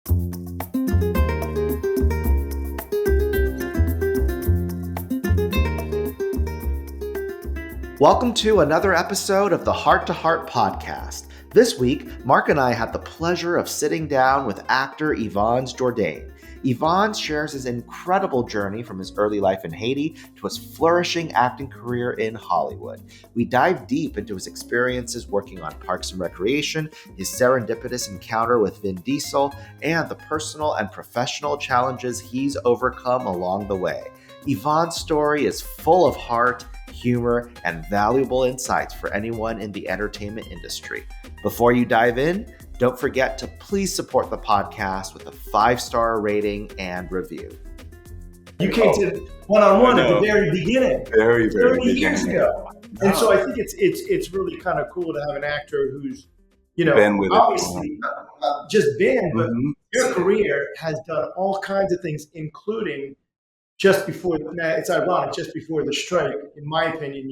Welcome to another episode of the Heart to Heart podcast. This week, Mark and I had the pleasure of sitting down with actor Yvans Jourdain. Yvans shares his incredible journey from his early life in Haiti to his flourishing acting career in Hollywood. We dive deep into his experiences working on Parks and Recreation, his serendipitous encounter with Vin Diesel, and the personal and professional challenges he's overcome along the way. Yvans' story is full of heart, humor, and valuable insights for anyone in the entertainment industry. Before you dive in, don't forget to please support the podcast with a 5-star rating and review. You came to one-on-one at the very beginning, very 30 years ago. And so I think it's really kind of cool to have an actor who's, been with obviously not just been, but your career has done all kinds of things, including just before. It's ironic. Just before the strike, in my opinion,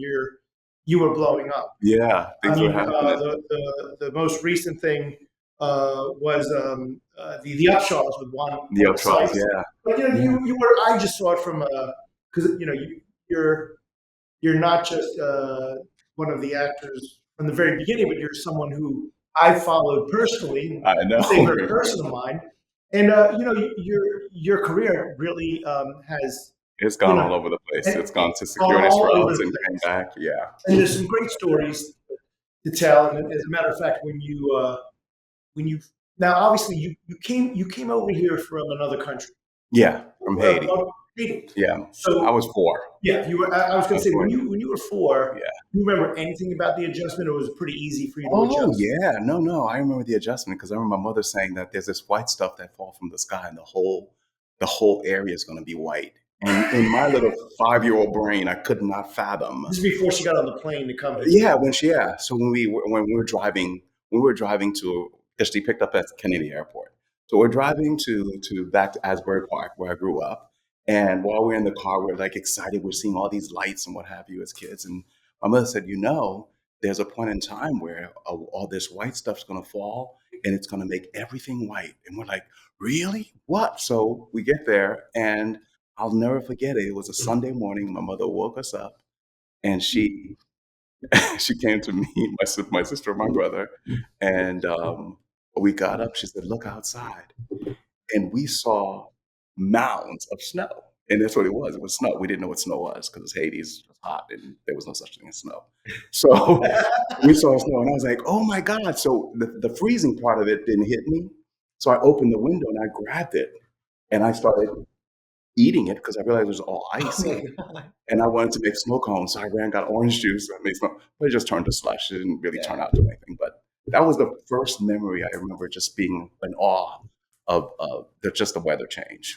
you were blowing up. Yeah, things were happening. The most recent thing was the Upshaws with one. The Upshaws, yeah. But you were. I just saw it from because you're not just one of the actors from the very beginning, but you're someone who I followed personally. I know. It's a very personal of mine. And your career really has. It's gone all over the place. It's gone to security routes and came back. Yeah. And there's some great stories to tell. And as a matter of fact, when you now obviously you came over here from another country. Yeah, from Haiti. Haiti. Yeah. So I was 4. Yeah, you were. I was going to say when you were 4. Yeah. Do you remember anything about the adjustment, or was it pretty easy for you to adjust? Oh yeah, no. I remember the adjustment because I remember my mother saying that there's this white stuff that falls from the sky, and the whole area is going to be white. And in my little 5-year-old brain, I could not fathom. This is before she got on the plane to come. Yeah, So when we were driving to, because she picked up at Kennedy Airport. So we're driving back to Asbury Park where I grew up. And while we're in the car, we're like excited. We're seeing all these lights and what have you as kids. And my mother said, there's a point in time where all this white stuff's going to fall and it's going to make everything white. And we're like, really? What? So we get there, and I'll never forget it. It was a Sunday morning. My mother woke us up, and she came to me, my sister, and my brother, and we got up. She said, look outside. And we saw mounds of snow. And that's what it was. It was snow. We didn't know what snow was because Haiti's hot and there was no such thing as snow. So we saw snow, and I was like, oh my God. So the freezing part of it didn't hit me. So I opened the window and I grabbed it and I started eating it because I realized it was all icy. And I wanted to make snow cones. So I ran and got orange juice and made snow. But it just turned to slush. It didn't really turn out to anything. But that was the first memory I remember, just being in awe of just the weather change.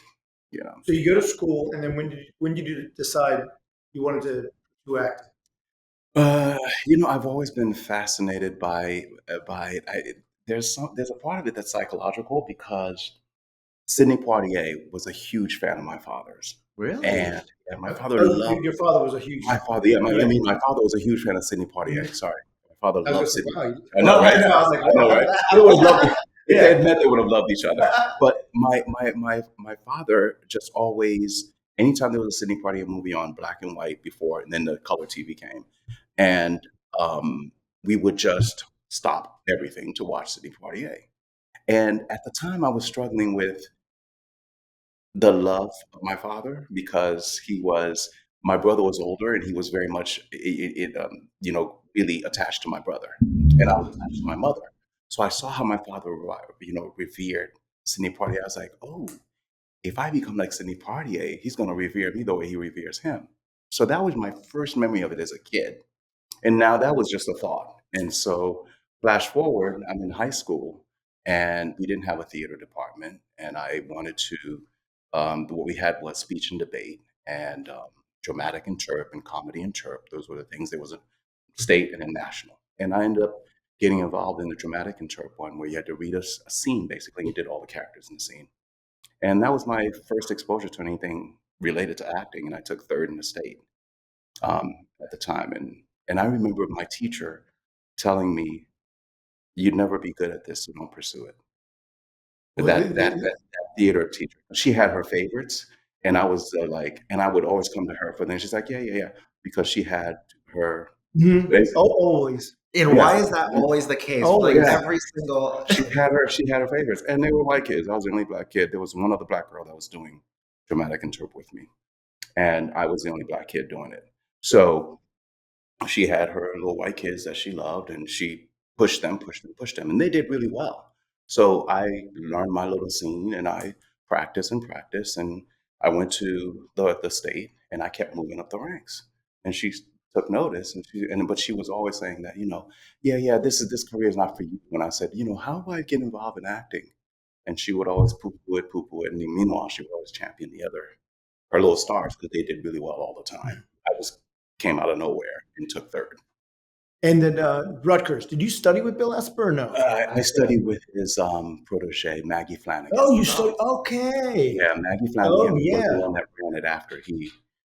So you go to school, and then when did you decide you wanted to act? I've always been fascinated by it. There's a part of it that's psychological because Sidney Poitier was a huge fan of my father's. Really? And my father loved. Your father was a huge. My father, yeah. My father was a huge fan of Sidney Poitier. Sorry, my father loved Sidney. Wow. I know, right? I was like, I know, right? I would have loved it. If they had met, they would have loved each other. But my father just always, anytime there was a Sidney Poitier movie on, black and white before, and then the color TV came, and we would just stop everything to watch Sidney Poitier. And at the time, I was struggling with the love of my father because my brother was older, and he was very much, really attached to my brother, and I was attached to my mother. So I saw how my father, revered Sidney Poitier. I was like, oh, if I become like Sidney Poitier, he's going to revere me the way he reveres him. So that was my first memory of it as a kid. And now that was just a thought. And so flash forward, I'm in high school, and we didn't have a theater department. And I wanted to, what we had was speech and debate and dramatic and chirp and comedy and chirp. Those were the things. There was a state and a national. And I ended up getting involved in the dramatic and chirp one where you had to read a scene, basically. You did all the characters in the scene. And that was my first exposure to anything related to acting. And I took third in the state at the time. And I remember my teacher telling me, you'd never be good at this, so don't pursue it. that theater teacher. She had her favorites, and I was and I would always come to her for them. She's like, yeah, because she had her. Always. And why is that always the case? Like every single she had her favorites, and they were white kids. I was the only black kid. There was one other black girl that was doing dramatic interp with me, and I was the only black kid doing it. So she had her little white kids that she loved, and she pushed them, and they did really well. So I learned my little scene, and I practiced, and I went to the state, and I kept moving up the ranks. And she took notice, but she was always saying that, this career is not for you. When I said, how do I get involved in acting? And she would always poo-poo it, and meanwhile, she would always champion her little stars, because they did really well all the time. I just came out of nowhere and took third. And then Rutgers, did you study with Bill Esper or no? I studied with his protege, Maggie Flanagan. Oh, you studied? Okay. Yeah, Maggie Flanagan was the one that ran it after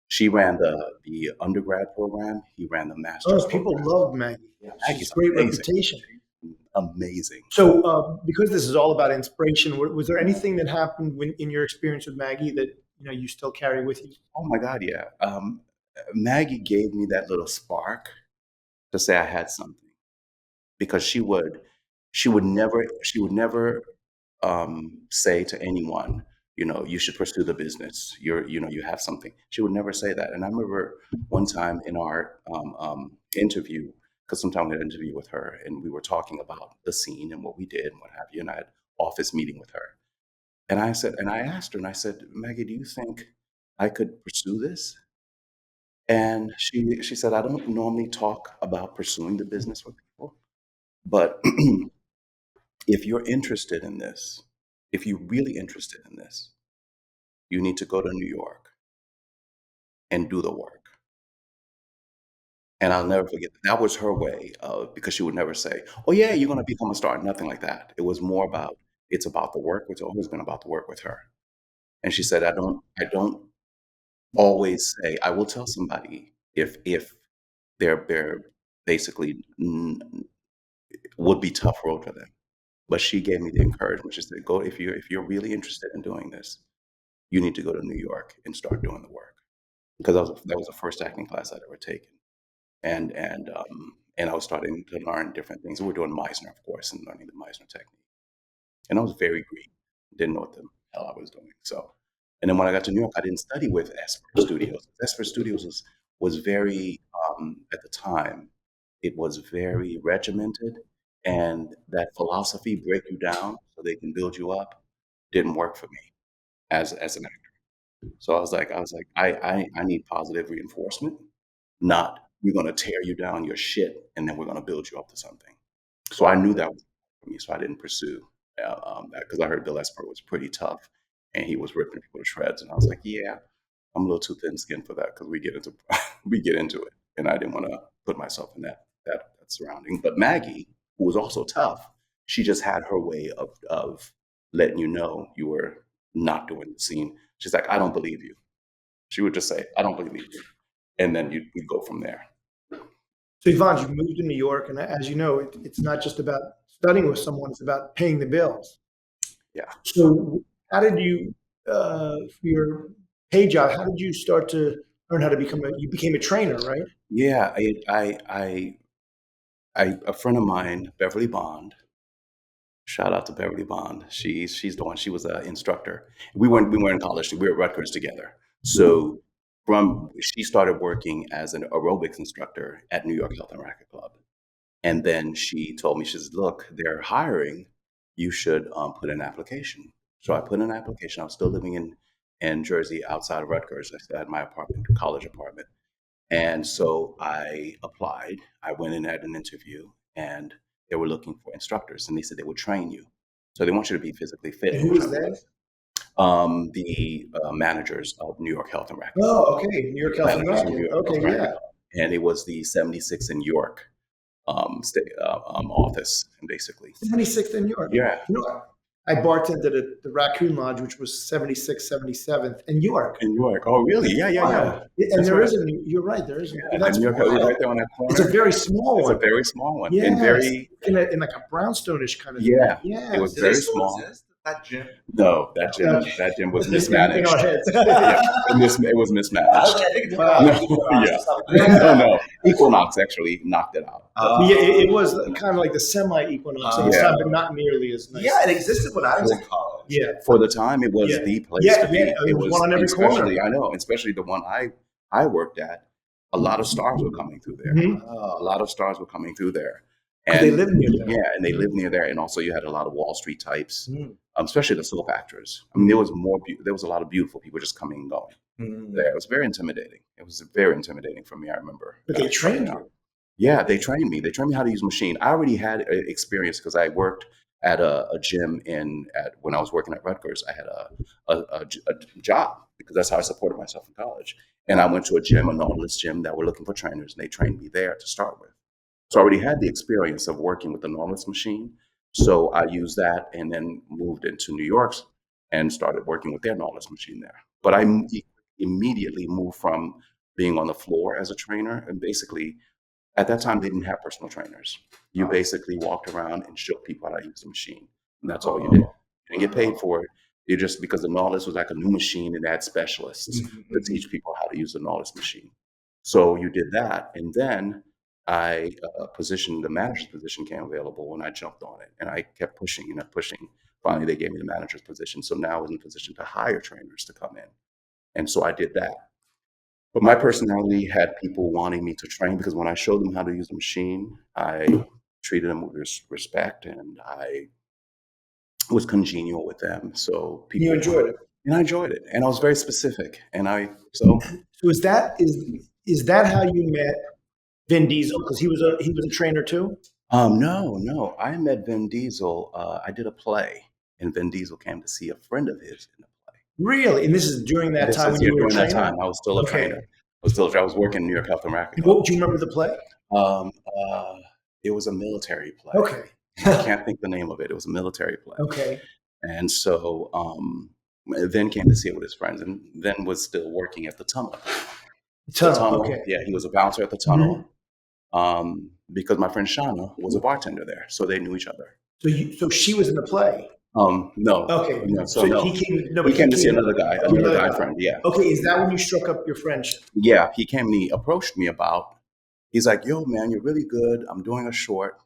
she ran the undergrad program. He ran the master's program. People love Maggie. Yeah, Maggie's great amazing. Reputation. Amazing. So because this is all about inspiration, was there anything that happened in your experience with Maggie that you still carry with you? Oh my God, yeah. Maggie gave me that little spark to say I had something, because she would never say to anyone, you should pursue the business. You have something. She would never say that. And I remember one time in our interview, because sometimes we had an interview with her, and we were talking about the scene and what we did and what have you, and I had office meeting with her. And I asked her, and I said, Maggie, do you think I could pursue this? And she said, I don't normally talk about pursuing the business with people, but if you're interested in this, if you're really interested in this, you need to go to New York and do the work. And I'll never forget that was her way of, because she would never say, oh yeah, you're going to become a star. Nothing like that. It was more about, it's about the work. It's always been about the work with her. And she said, I don't always say, I will tell somebody if they're basically would be tough road for them. But she gave me the encouragement. She said, go, if you're really interested in doing this, you need to go to New York and start doing the work. Because that was the first acting class I'd ever taken. And I was starting to learn different things. We were doing Meisner, of course, and learning the Meisner technique. And I was very green. Didn't know what the hell I was doing. So, and then when I got to New York, I didn't study with Esper Studios. Esper Studios was very, at the time, it was very regimented, and that philosophy, break you down so they can build you up, didn't work for me as an actor. So I was like, I need positive reinforcement, not we're going to tear you down your shit and then we're going to build you up to something. So I knew that was for me, so I didn't pursue that, because I heard Bill Esper was pretty tough and he was ripping people to shreds, and I was like, yeah, I'm a little too thin-skinned for that, because we get into it, and I didn't want to put myself in that surrounding. But Maggie, who was also tough, she just had her way of letting you know you were not doing the scene. She's like, I don't believe you. She would just say, I don't believe you, and then you'd go from there. So Yvans, you moved to New York, and as you know, it's not just about studying with someone; it's about paying the bills. Yeah. So how did you, for your paid job, how did you start to learn how to you became a trainer, right? Yeah, a friend of mine, Beverly Bond. Shout out to Beverly Bond. She's the one. She was an instructor. We weren't in college. We were at Rutgers together. So she started working as an aerobics instructor at New York Health and Racquet Club. And then she told me, she says, look, they're hiring. You should put in an application. So I put in an application. I was still living in Jersey outside of Rutgers. I still had my apartment, college apartment. And so I applied. I went in at an interview, and they were looking for instructors, and they said they would train you. So they want you to be physically fit. And who was that? The managers of New York Health and Racquet. Oh, okay. New York Health and Racquet. Okay, yeah. And it was the 76th in York office, basically. 76th in York. Yeah. You know, I bartended at the Raccoon Lodge, which was 76th, 77th in York. In York. Oh, really? Yeah. And that's there right. You're right, there is. Yeah, New York, right there on that corner. It's a very small one. It's a very small one. Yeah. And very... In like a brownstone-ish kind of yeah. thing. Yeah. It was very small. that gym? No, that gym was mismanaged. In our heads. It was mismanaged. I think it's Wow. No. Equinox actually knocked it out. Yeah, it was kind of like the semi-equinox of its time, but not nearly as nice. Yeah, it existed when I was in college. Yeah, for the time, it was the place to be. It was one on every especially, corner. I know, especially the one I worked at. A lot of stars were coming through there. A lot of stars were coming through there. And they lived near there. Yeah, and they lived near there. And also you had a lot of Wall Street types, especially the soap actors. I mean, there was a lot of beautiful people just coming and going there. It was very intimidating. It was very intimidating for me, I remember. But they trained you. Yeah, they trained me. They trained me how to use a machine. I already had experience because I worked at a gym when I was working at Rutgers. I had a job because that's how I supported myself in college. And I went to a Nautilus gym that were looking for trainers, and they trained me there to start with. So I already had the experience of working with the Nautilus machine. So I used that and then moved into New York and started working with their Nautilus machine there. But I immediately moved from being on the floor as a trainer, and basically at that time they didn't have personal trainers. You basically walked around and showed people how to use the machine, and that's all you did. You didn't get paid for it. You just, because the Nautilus was like a new machine and had specialists to teach people how to use the Nautilus machine. So you did that, and then the manager's position came available, and I jumped on it, and I kept pushing and pushing. Finally, they gave me the manager's position. So now I was in a position to hire trainers to come in, and so I did that. But my personality had people wanting me to train because when I showed them how to use the machine, I treated them with respect, and I was congenial with them. So people, you enjoyed it, and I enjoyed it, and I was very specific. So is that how you met Vin Diesel? Because he was a trainer too. No. I met Vin Diesel. I did a play, and Vin Diesel came to see a friend of his in the play. Really? And this is during that time when you were a trainer? During that time, I was still a trainer. I was working in New York Health and Racquet. What do you remember the play? It was a military play. Okay. I can't think the name of it. It was a military play. Okay. And so Vin came to see it with his friends, and Vin was still working at the tunnel. The tunnel. Okay. Yeah, he was a bouncer at the tunnel. Because my friend Shauna was a bartender there, so they knew each other. So she was in the play. No. Okay. No, no. He came to see another guy friend. Yeah. Okay. Is that when you struck up your friendship? Yeah. He came and he approached me he's like, "Yo, man, you're really good. I'm doing a short,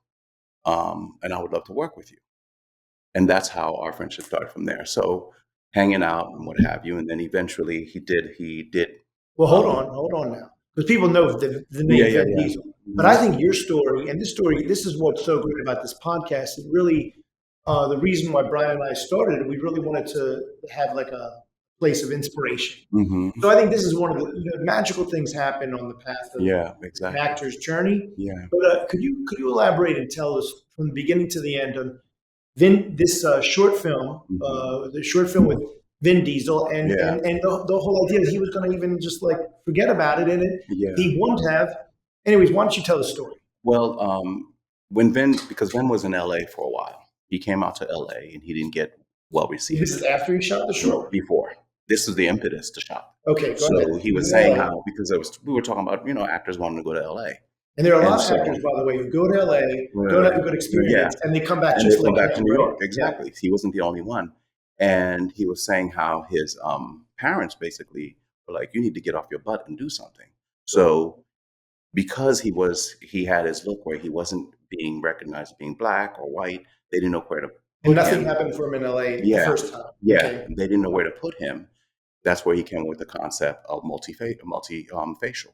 and I would love to work with you." And that's how our friendship started from there. So hanging out and what have you, and then eventually he did. Well, hold on now, because people know the name Vin Diesel. But I think your story, and this is what's so great about this podcast. It really, the reason why Brian and I started it, we really wanted to have like a place of inspiration. So I think this is one of the magical things happen on the path of an actor's journey. Yeah. But could you elaborate and tell us from the beginning to the end on this short film, the short film with Vin Diesel, and the whole idea that he was going to even just like forget about it, and he wouldn't have. Anyways, why don't you tell the story? Well, because Vin was in LA for a while, he came out to LA and he didn't get well received. This is after he shot the short? Before. This is the impetus to shot. Okay, go ahead. So he was saying how, because we were talking about, actors wanting to go to LA. And there are a lot of actors, by the way, who go to LA, don't have a good experience, and they come back to New York. Exactly. He wasn't the only one. And he was saying how his parents basically were like, "You need to get off your butt and do something." So because he had his look where he wasn't being recognized as being black or white, they didn't know where to put him. And nothing happened for him in LA the first time. Yeah, okay. They didn't know where to put him. That's where he came with the concept of multifacial.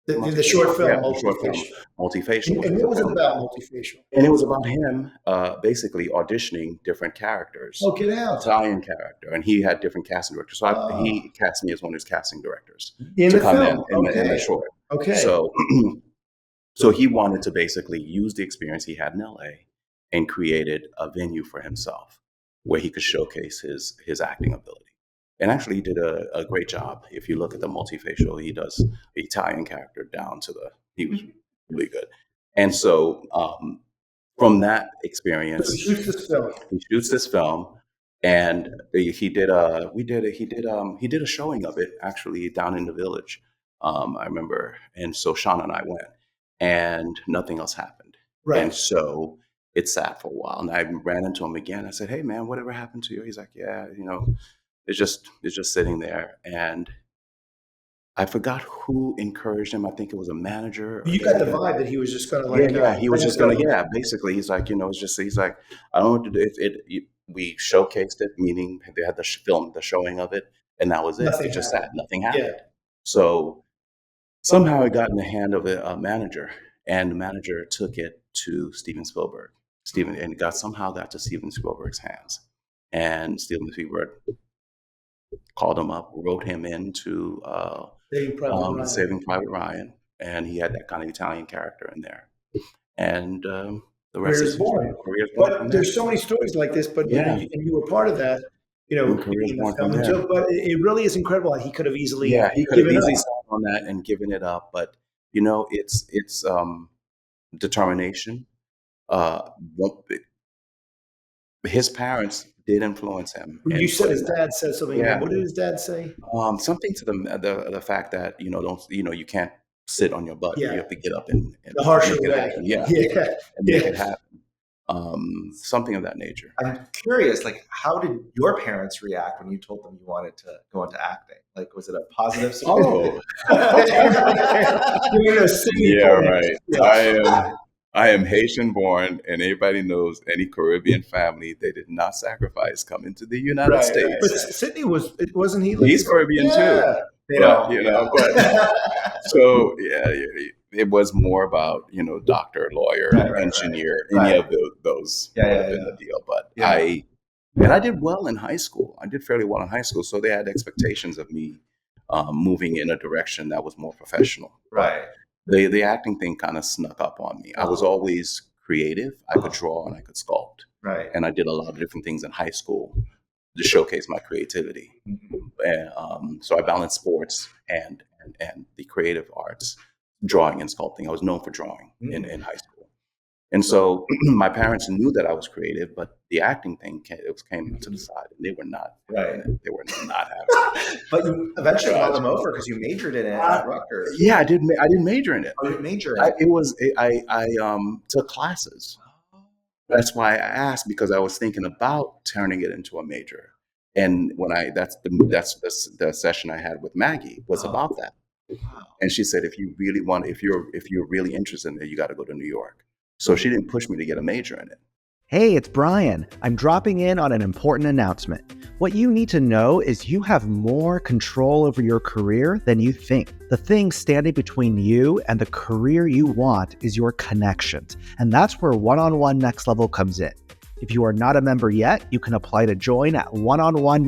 The short film, multifacial. And what was it about multifacial? And it was about him basically auditioning different characters. Oh, get out. Italian character. And he had different casting directors. So he cast me as one of his casting directors. In the film? In the short. Okay. So he wanted to basically use the experience he had in LA and created a venue for himself where he could showcase his acting ability. And actually, he did a great job. If you look at the multifacial, he does the Italian character down to he was really good. And so from that experience, so he shoots this film, and he did a showing of it actually down in the Village. I remember, and so Sean and I went, and nothing else happened. Right. And so it sat for a while, and I ran into him again. I said, "Hey, man, whatever happened to you?" He's like, "Yeah, it's just sitting there." And I forgot who encouraged him. I think it was a manager or You got the anybody. vibe that he was just gonna Yeah, like yeah. He was let it just gonna, go. yeah. Basically, he's like, it's just, he's like, I don't know what to do. We showcased it, meaning they had the film, the showing of it, and that was it. Nothing It just sat. happened. Nothing Yeah. happened. So somehow it got in the hand of a manager, and the manager took it to Steven Spielberg. And it somehow got to Steven Spielberg's hands, and Steven Spielberg called him up, wrote him into Saving Private Ryan. Saving Private Ryan, and he had that kind of Italian character in there. And the rest Career's is history. born. Career's born from But there. there's so many stories like this, but Yeah, and you were part of that, career's in the born from film and there. joke, but it really is incredible how he could have easily Yeah, he could have given easily up. sat on that and given it up, but it's determination. Uh, won't- his parents did influence him You in said his putting that. dad said something. Yeah, What did his dad say? something to the fact that don't you can't sit on your butt. You Yeah, have to get up and the harsher make it way. happen. Yeah, Yeah, and make yeah. it happen. Something of that nature. I'm curious, like, how did your parents react when you told them you wanted to go into acting? Like, was it a positive support? You're in a city Yeah, boy. right. Yeah. I am Haitian born, and anybody knows any Caribbean family, they did not sacrifice coming to the United But States. Sydney wasn't he? He's Caribbean too, Yeah. but so it was more about doctor, lawyer, Right. engineer, Right. any of those Yeah, would yeah, have been yeah. the deal. But Yeah. I did well in high school. I did fairly well in high school, so they had expectations of me moving in a direction that was more professional. Right. The acting thing kind of snuck up on me. I was always creative. I could draw and I could sculpt, Right. and I did a lot of different things in high school to showcase my creativity. Mhm. And so I balanced sports and the creative arts, drawing and sculpting. I was known for drawing in high school. And so my parents knew that I was creative, but the acting thing came to the side, and they were not having it. They were not having it. But you eventually won them over because you majored in it at Rutgers. Yeah, I did major in it. Oh, you majored in it. I took classes. That's why I asked, because I was thinking about turning it into a major. And that's the session I had with Maggie was about that. Wow. And she said, if you're really interested in it, you got to go to New York. So she didn't push me to get a major in it. Hey, it's Brian. I'm dropping in on an important announcement. What you need to know is you have more control over your career than you think. The thing standing between you and the career you want is your connections. And that's where One-on-One Next Level comes in. If you are not a member yet, you can apply to join at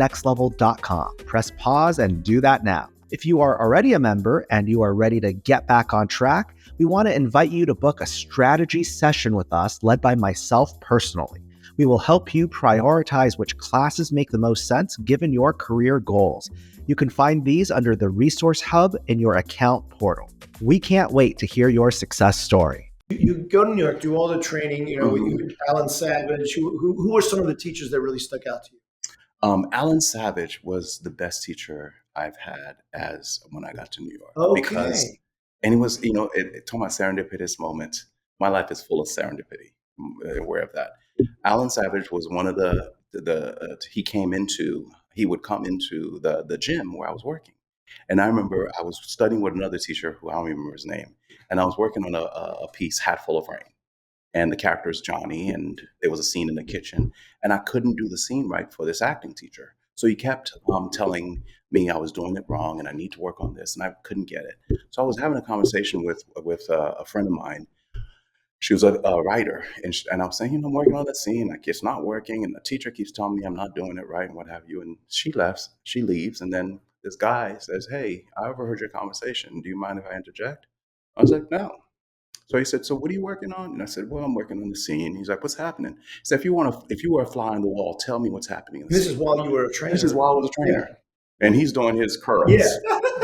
oneononenextlevel.com. Press pause and do that now. If you are already a member and you are ready to get back on track, we want to invite you to book a strategy session with us led by myself personally. We will help you prioritize which classes make the most sense given your career goals. You can find these under the Resource Hub in your account portal. We can't wait to hear your success story. You go to New York, do all the training, Mhm. with Alan Savage. Who were some of the teachers that really stuck out to you? Alan Savage was the best teacher I've had when I got to New York. Okay. And it was, it told my serendipitous moment. My life is full of serendipity. I'm aware of that. Alan Savage was one of he would come into the gym where I was working. And I remember I was studying with another teacher who I don't remember his name. And I was working on a piece, Hat Full of Rain. And the character is Johnny, and there was a scene in the kitchen, and I couldn't do the scene right for this acting teacher. So he kept telling me I was doing it wrong, and I need to work on this, and I couldn't get it. So I was having a conversation with a friend of mine. She was a writer, and I was saying, I'm working on that scene, like it's not working, and the teacher keeps telling me I'm not doing it right, and what have you. And she leaves, and then this guy says, "Hey, I overheard your conversation. Do you mind if I interject?" I was like, "No." So he said, "So what are you working on?" And I said, "Well, I'm working on the scene." He's like, "What's happening?" He said, if you were a fly on the wall, tell me what's happening in the This scene." is while you were a trainer. This is while I was a trainer. And he's doing his curls. Yeah.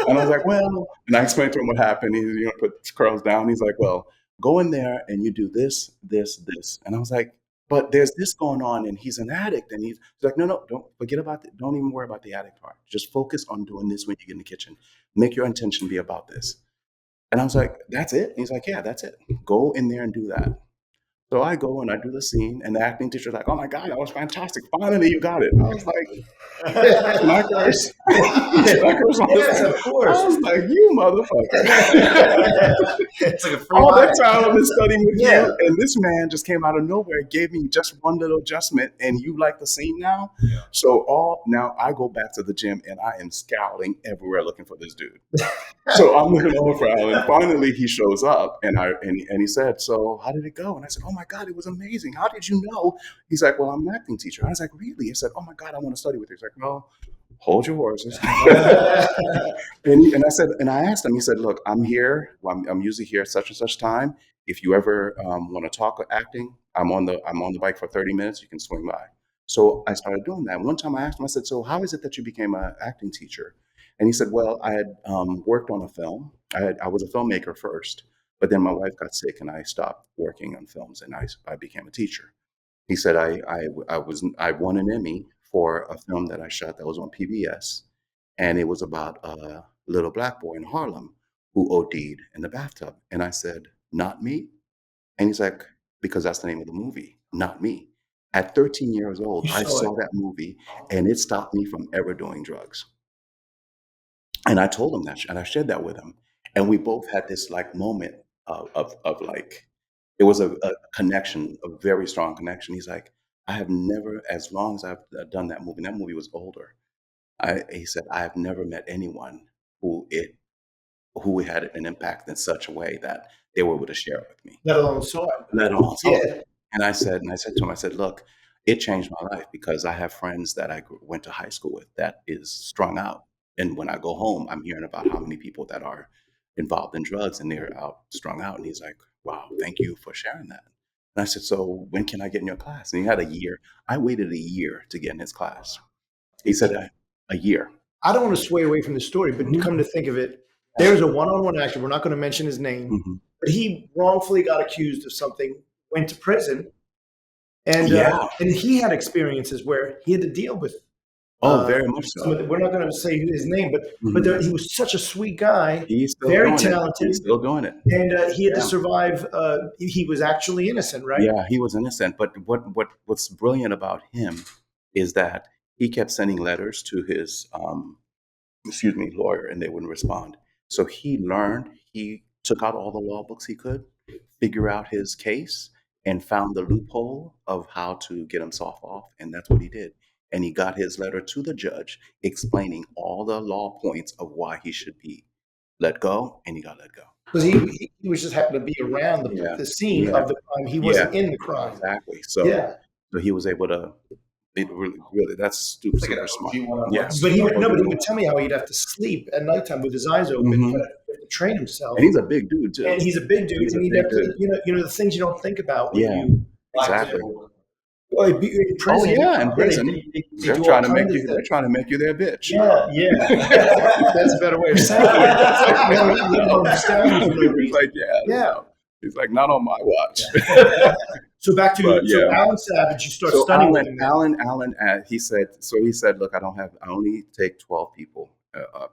And I was like, well, and I explained to him what happened. He put his curls down. He's like, well, go in there and you do this, this, this. And I was like, but there's this going on, and he's an addict. And he's like, no, don't forget about it. Don't even worry about the addict part. Just focus on doing this when you get in the kitchen. Make your intention be about this. And I was like, that's it? And he's like, yeah, that's it. Go in there and do that. So I go and I do the scene, and the acting teacher's like, "Oh my God, that was fantastic! Finally, you got it." I was like, "Can I curse? Can I curse on Yes, this?" of course. I was like, "You motherfucker!" It's like a free All that ride. time I've been studying with Yeah. you, and this man just came out of nowhere, gave me just one little adjustment, and you like the scene now. So now I go back to the gym, and I am scowling everywhere looking for this dude. So I'm looking over for Alan. Finally, he shows up, and he said, "So how did it go?" And I said, "Oh my God, it was amazing. How did you know?" He's like, "Well, I'm an acting teacher." I was like, "Really?" He said, "Oh my God, I want to study with you." He's like, "Well, hold your horses." And I asked him. He said, "Look, I'm here. I'm usually here at such and such time. If you ever want to talk acting, I'm on the bike for 30 minutes. You can swing by." So I started doing that. One time I asked him. I said, "So how is it that you became an acting teacher?" And he said, "Well, I had worked on a film. I was a filmmaker first, but then my wife got sick, and I stopped working on films, and I became a teacher." He said, I won an Emmy for a film that I shot that was on PBS, and it was about a little black boy in Harlem who OD'd in the bathtub." And I said, "Not me?" And he's like, "Because that's the name of the movie, Not Me." At 13 years old, You I saw it. saw that movie, and it stopped me from ever doing drugs. And I told him that, and I shared that with him. And we both had this like moment of like, it was a connection, a very strong connection. He's like, "I have never, as long as I've done that movie, and that movie was older. He said, I have never met anyone who it who had an impact in such a way that they were able to share it with me, Let alone saw it. let alone saw it." Yeah. And I said to him, I said, "Look, it changed my life because I have friends that went to high school with that is strung out. And when I go home, I'm hearing about how many people that are involved in drugs and they're out strung out." And he's like, "Wow, thank you for sharing that." And I said, "So when can I get in your class?" And he had a year. I waited a year to get in his class. He said, a year. I don't want to sway away from the story, but Mhm. come to think of it, there's a one-on-one actor. We're not going to mention his name, Mhm. but he wrongfully got accused of something, went to prison, and Yeah. he had experiences where he had to deal with Oh, very much some of so. the, we're not going to say his name, but Mhm. he was such a sweet guy, He's still very doing it. talented, He's still doing it. and he had to Yeah. survive. He was actually innocent, right? Yeah, he was innocent. But what's brilliant about him is that he kept sending letters to his lawyer, and they wouldn't respond. So he learned, he took out all the law books he could, figure out his case, and found the loophole of how to get himself off. And that's what he did. And he got his letter to the judge explaining all the law points of why he should be let go, and he got let go. Because he was just happened to be around Yeah. the scene Yeah. of the crime. He Yeah. wasn't in the crime. Exactly. So Yeah. so he was able to it really that's super smart. Yes. But he would tell me how he'd have to sleep at nighttime with his eyes open, Mhm. try to train himself. And he's a big dude too. And he's a big dude, He's a and he'd big have to, dude. the things you don't think about when Yeah. you Exactly. well, in Oh prison. yeah, in Yeah, prison. they do all kinds of They're things. trying to make you their bitch. Yeah, that's a better way of saying it. It's like, you don't understand for no He's reason. like, yeah. Yeah. No. He's like, not on my watch. So back to But yeah. Alan Savage, you start So studying with him. Alan, he said, "Look, I only take 12 people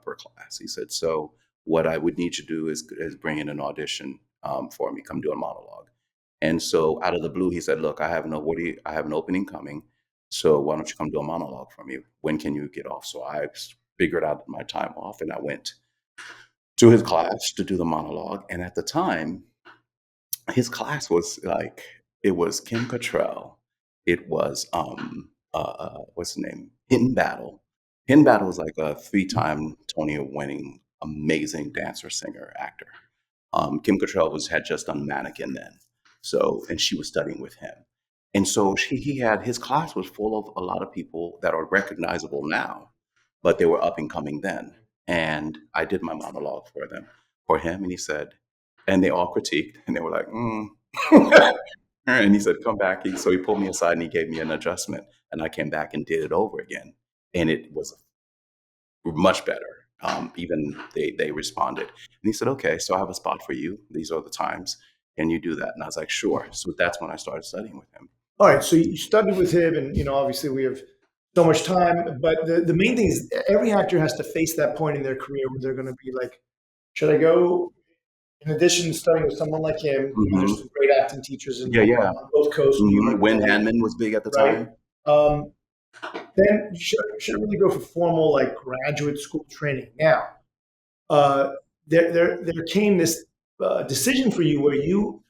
per class." He said, "So what I would need you to do is bring in an audition for me, come do a monologue." And so out of the blue, he said, "Look, I have an opening coming. So why don't you come do a monologue for me? When can you get off?" So I figured out my time off, and I went to his class to do the monologue. And at the time, his class was like, it was Kim Cattrall, it was what's his name, Hinton Battle. Hinton Battle was like a 3-time Tony winning amazing dancer, singer, actor. Kim Cattrall had just done Mannequin then, so, and she was studying with him, and so he had, his class was full of a lot of people that are recognizable now, but they were up and coming then. And I did my monologue for him, and he said, and they all critiqued, and they were like, and he said, "Come back." So he pulled me aside and he gave me an adjustment, and I came back and did it over again, and it was much better. Even they responded, and he said, "Okay, so I have a spot for you. These are the times. Can you do that?" And I was like, "Sure." So that's when I started studying with him. All right, so you studied with him, and obviously we have so much time. But the main thing is every actor has to face that point in their career where they're going to be like, should I go In addition to studying with someone like him, there's some great acting teachers Yeah, yeah. on both coasts, New York, Win Philly, Handman was big at the right? time. Then you should really go for formal like graduate school training. Now, there came this decision for you where you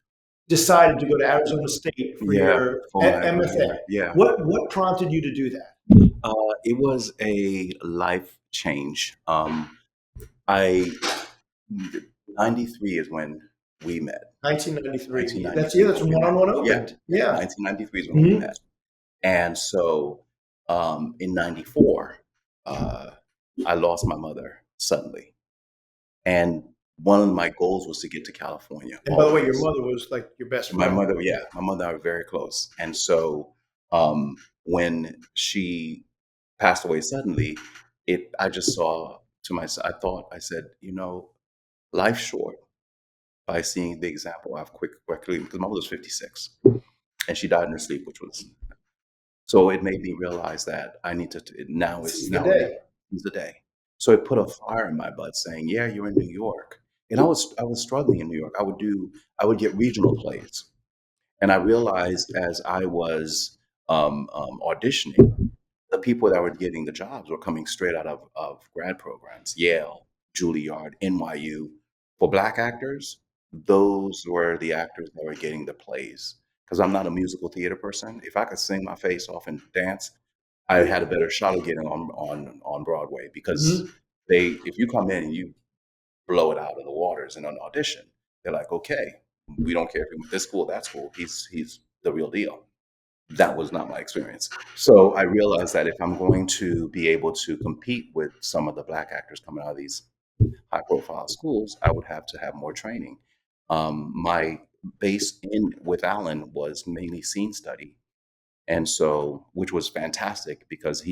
decided to go to Arizona State for Yeah, your for my MFA. yeah. What prompted you to do that? It was a life change. I 93 is when we met. 1993. 1993 That's when One-on-One opened. Yeah. 1993 is when we met. And so in 94, I lost my mother suddenly. And one of my goals was to get to California. And by the way, your mother was like your best friend. My mother and I were very close. And so when she passed away suddenly, I just saw to myself, I said, life's short. By seeing the example, I've quickly, because my mother was 56 and she died in her sleep, so it made me realize that I need to, now is the day. So it put a fire in my butt saying, yeah, you're in New York. And I was struggling in New York. I would get regional plays. And I realized as I was auditioning, the people that were getting the jobs were coming straight out of grad programs, Yale, Juilliard, NYU. For Black actors, those were the actors that were getting the plays. Because I'm not a musical theater person. If I could sing my face off and dance, I had a better shot of getting on Broadway. Because if you come in and you blow it out of the waters in an audition, they're like, okay, we don't care if he went this school, that school. He's the real deal. That was not my experience. So I realized that if I'm going to be able to compete with some of the Black actors coming out of these high profile schools, I would have to have more training. My base with Alan was mainly scene study. And so, which was fantastic because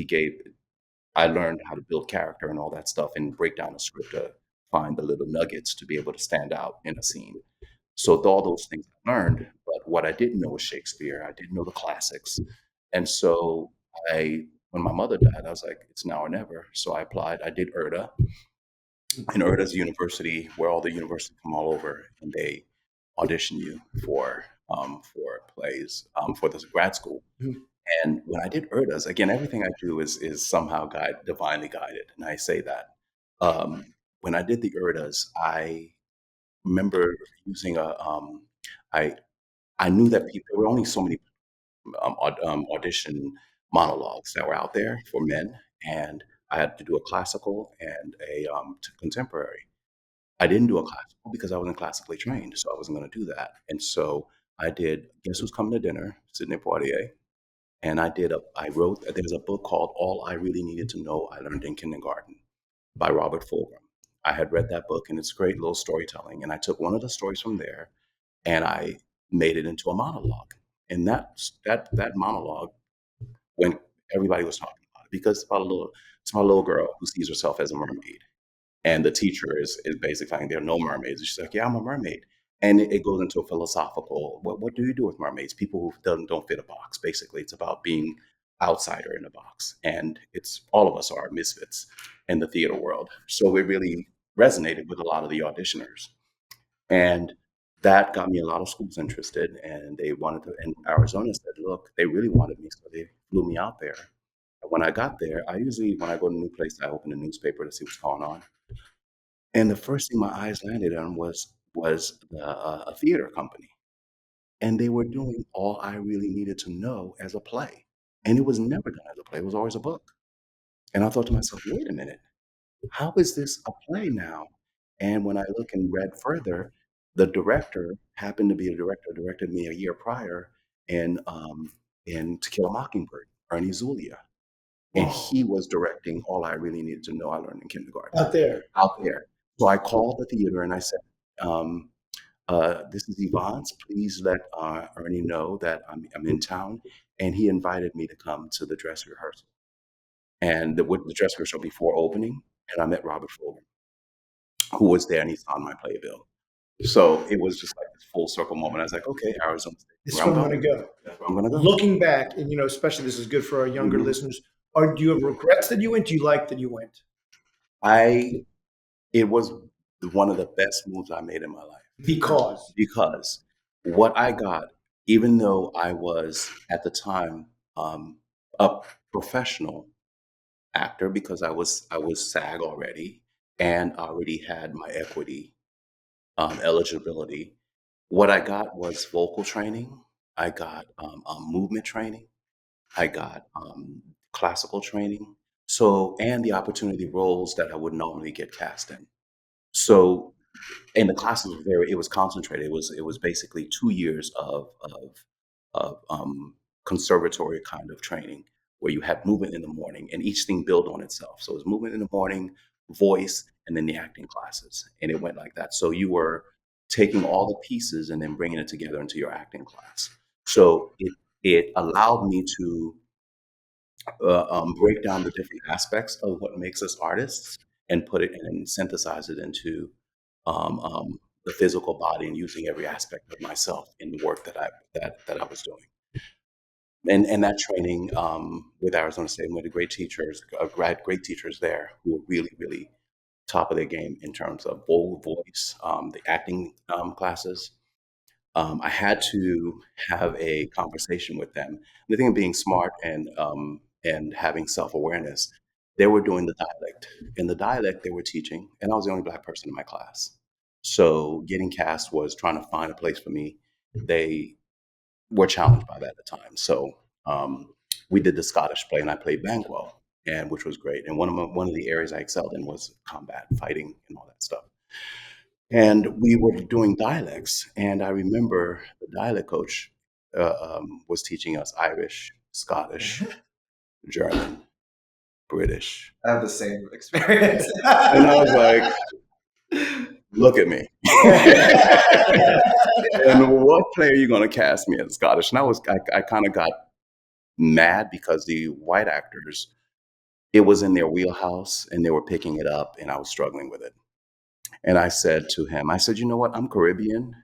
I learned how to build character and all that stuff and break down a script to find the little nuggets to be able to stand out in a scene. So all those things I learned, but what I didn't know was Shakespeare. I didn't know the classics. And so when my mother died, I was like, it's now or never. So I applied. I did URTA. And URTA's a university where all the universities come all over and they audition you for plays for this grad school. And when I did URTA's, again, everything I do is somehow divinely guided. And I say that. When I did the URTA's, I remember using I knew that there were only so many audition monologues that were out there for men, and I had to do a classical and a contemporary. I didn't do a classical because I wasn't classically trained, so I wasn't going to do that. And so I did Guess Who's Coming to Dinner, Sidney Poitier, and there's a book called All I Really Needed to Know I Learned in Kindergarten by Robert Fulghum. I had read that book, and it's great little storytelling. And I took one of the stories from there, and I made it into a monologue. And that monologue, when everybody was talking about it, because it's about a little girl who sees herself as a mermaid, and the teacher is basically saying there are no mermaids. And she's like, yeah, I'm a mermaid. And it goes into a philosophical, what do you do with mermaids? People who don't fit a box. Basically, it's about being outsider in a box. And all of us are misfits in the theater world. So it really resonated with a lot of the auditioners. And that got me a lot of schools interested. And and Arizona said, look, they really wanted me. So they flew me out there. And when I got there, when I go to a new place, I open a newspaper to see what's going on. And the first thing my eyes landed on was a theater company. And they were doing All I Really Needed to Know as a play. And it was never done as a play. It was always a book. And I thought to myself, wait a minute, how is this a play now? And when I look and read further, the director happened to be a director who directed me a year prior in To Kill a Mockingbird, Ernie Zulia. And he was directing All I Really Needed to Know I Learned in Kindergarten. Out there. So I called the theater and I said, this is Yvans. Please let Ernie know that I'm in town. And he invited me to come to the dress rehearsal. And the dress rehearsal before opening, and I met Robert Fulghum, who was there, and he signed my playbill. So it was just like this full circle moment. I was like, okay, Arizona State. This is where I'm going to go. That's where I'm going to go. Looking back, and especially this is good for our younger listeners. Do you have regrets that you went? Do you like that you went? It was one of the best moves I made in my life. Because what I got, even though I was at the time a professional actor, because I was SAG already and already had my equity eligibility. What I got was vocal training. I got movement training. I got classical training. So, and the opportunity roles that I would normally get cast in. So, and the classes were it was concentrated. It was basically 2 years of conservatory kind of training where you had movement in the morning and each thing built on itself. So it was movement in the morning, voice, and then the acting classes. And it went like that. So you were taking all the pieces and then bringing it together into your acting class. So it allowed me to break down the different aspects of what makes us artists and put it and synthesize it into the physical body and using every aspect of myself in the work that I was doing. And that training with Arizona State, with the great teachers, great teachers there who were really, really top of their game in terms of voice, the acting classes. I had to have a conversation with them. The thing of being smart and having self awareness, they were doing the dialect. In the dialect, they were teaching, and I was the only black person in my class. So getting cast was trying to find a place for me. They were challenged by that at the time. So we did the Scottish play, and I played Banquo, and which was great. And one of the areas I excelled in was combat, fighting, and all that stuff. And we were doing dialects, and I remember the dialect coach was teaching us Irish, Scottish, German, British, I have the same experience. and I was like, "Look at me." And what play are you going to cast me as Scottish? And I kind of got mad because the white actors, it was in their wheelhouse, and they were picking it up, and I was struggling with it. And I said to him, I said, "You know what? I'm Caribbean.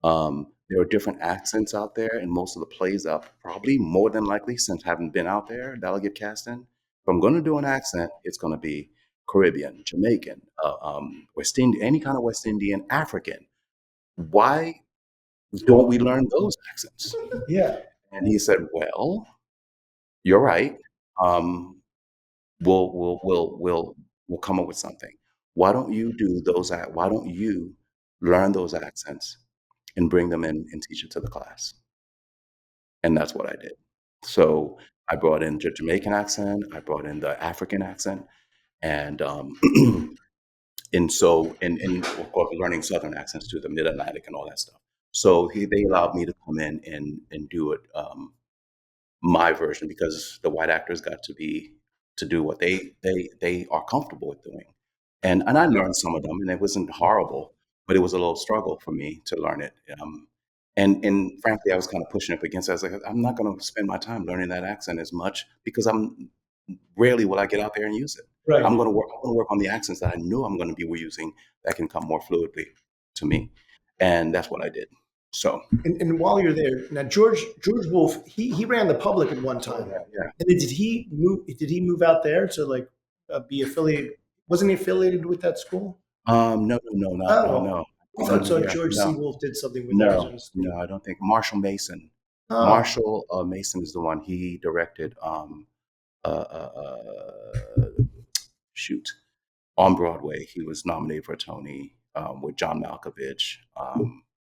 There are different accents out there, and most of the plays up, probably more than likely, since having been out there, that'll get cast in. If I'm going to do an accent, it's going to be Caribbean, Jamaican, West Indian, any kind of West Indian, African. Why don't we learn those accents?" Yeah. And he said, "Well, you're right. Um, we'll come up with something. Why don't you do those? Why don't you learn those accents and bring them in and teach it to the class?" And that's what I did. So I brought in the Jamaican accent, I brought in the African accent, and and of course learning Southern accents too, the Mid Atlantic and all that stuff. So they allowed me to come in and do it my version because the white actors got to do what they are comfortable with doing. And I learned some of them, and it wasn't horrible, but it was a little struggle for me to learn it. And frankly, I was kind of pushing up against it. I was like, I'm not going to spend my time learning that accent as much because I'm rarely will I get out there and use it. Right. I'm going to work on the accents that I know I'm going to be using that can come more fluidly to me, and that's what I did. So And while you're there, now George Wolfe, he ran the public at one time. yeah. And then did he move out there to like be affiliated? Wasn't he affiliated with that school? No. I thought Yeah, George C. no, Wolfe did something with no, Arizona State. no. I don't think Marshall Mason. Oh, Marshall Mason is the one. He directed uh, uh, uh, shoot on Broadway. He was nominated for a Tony with John Malkovich.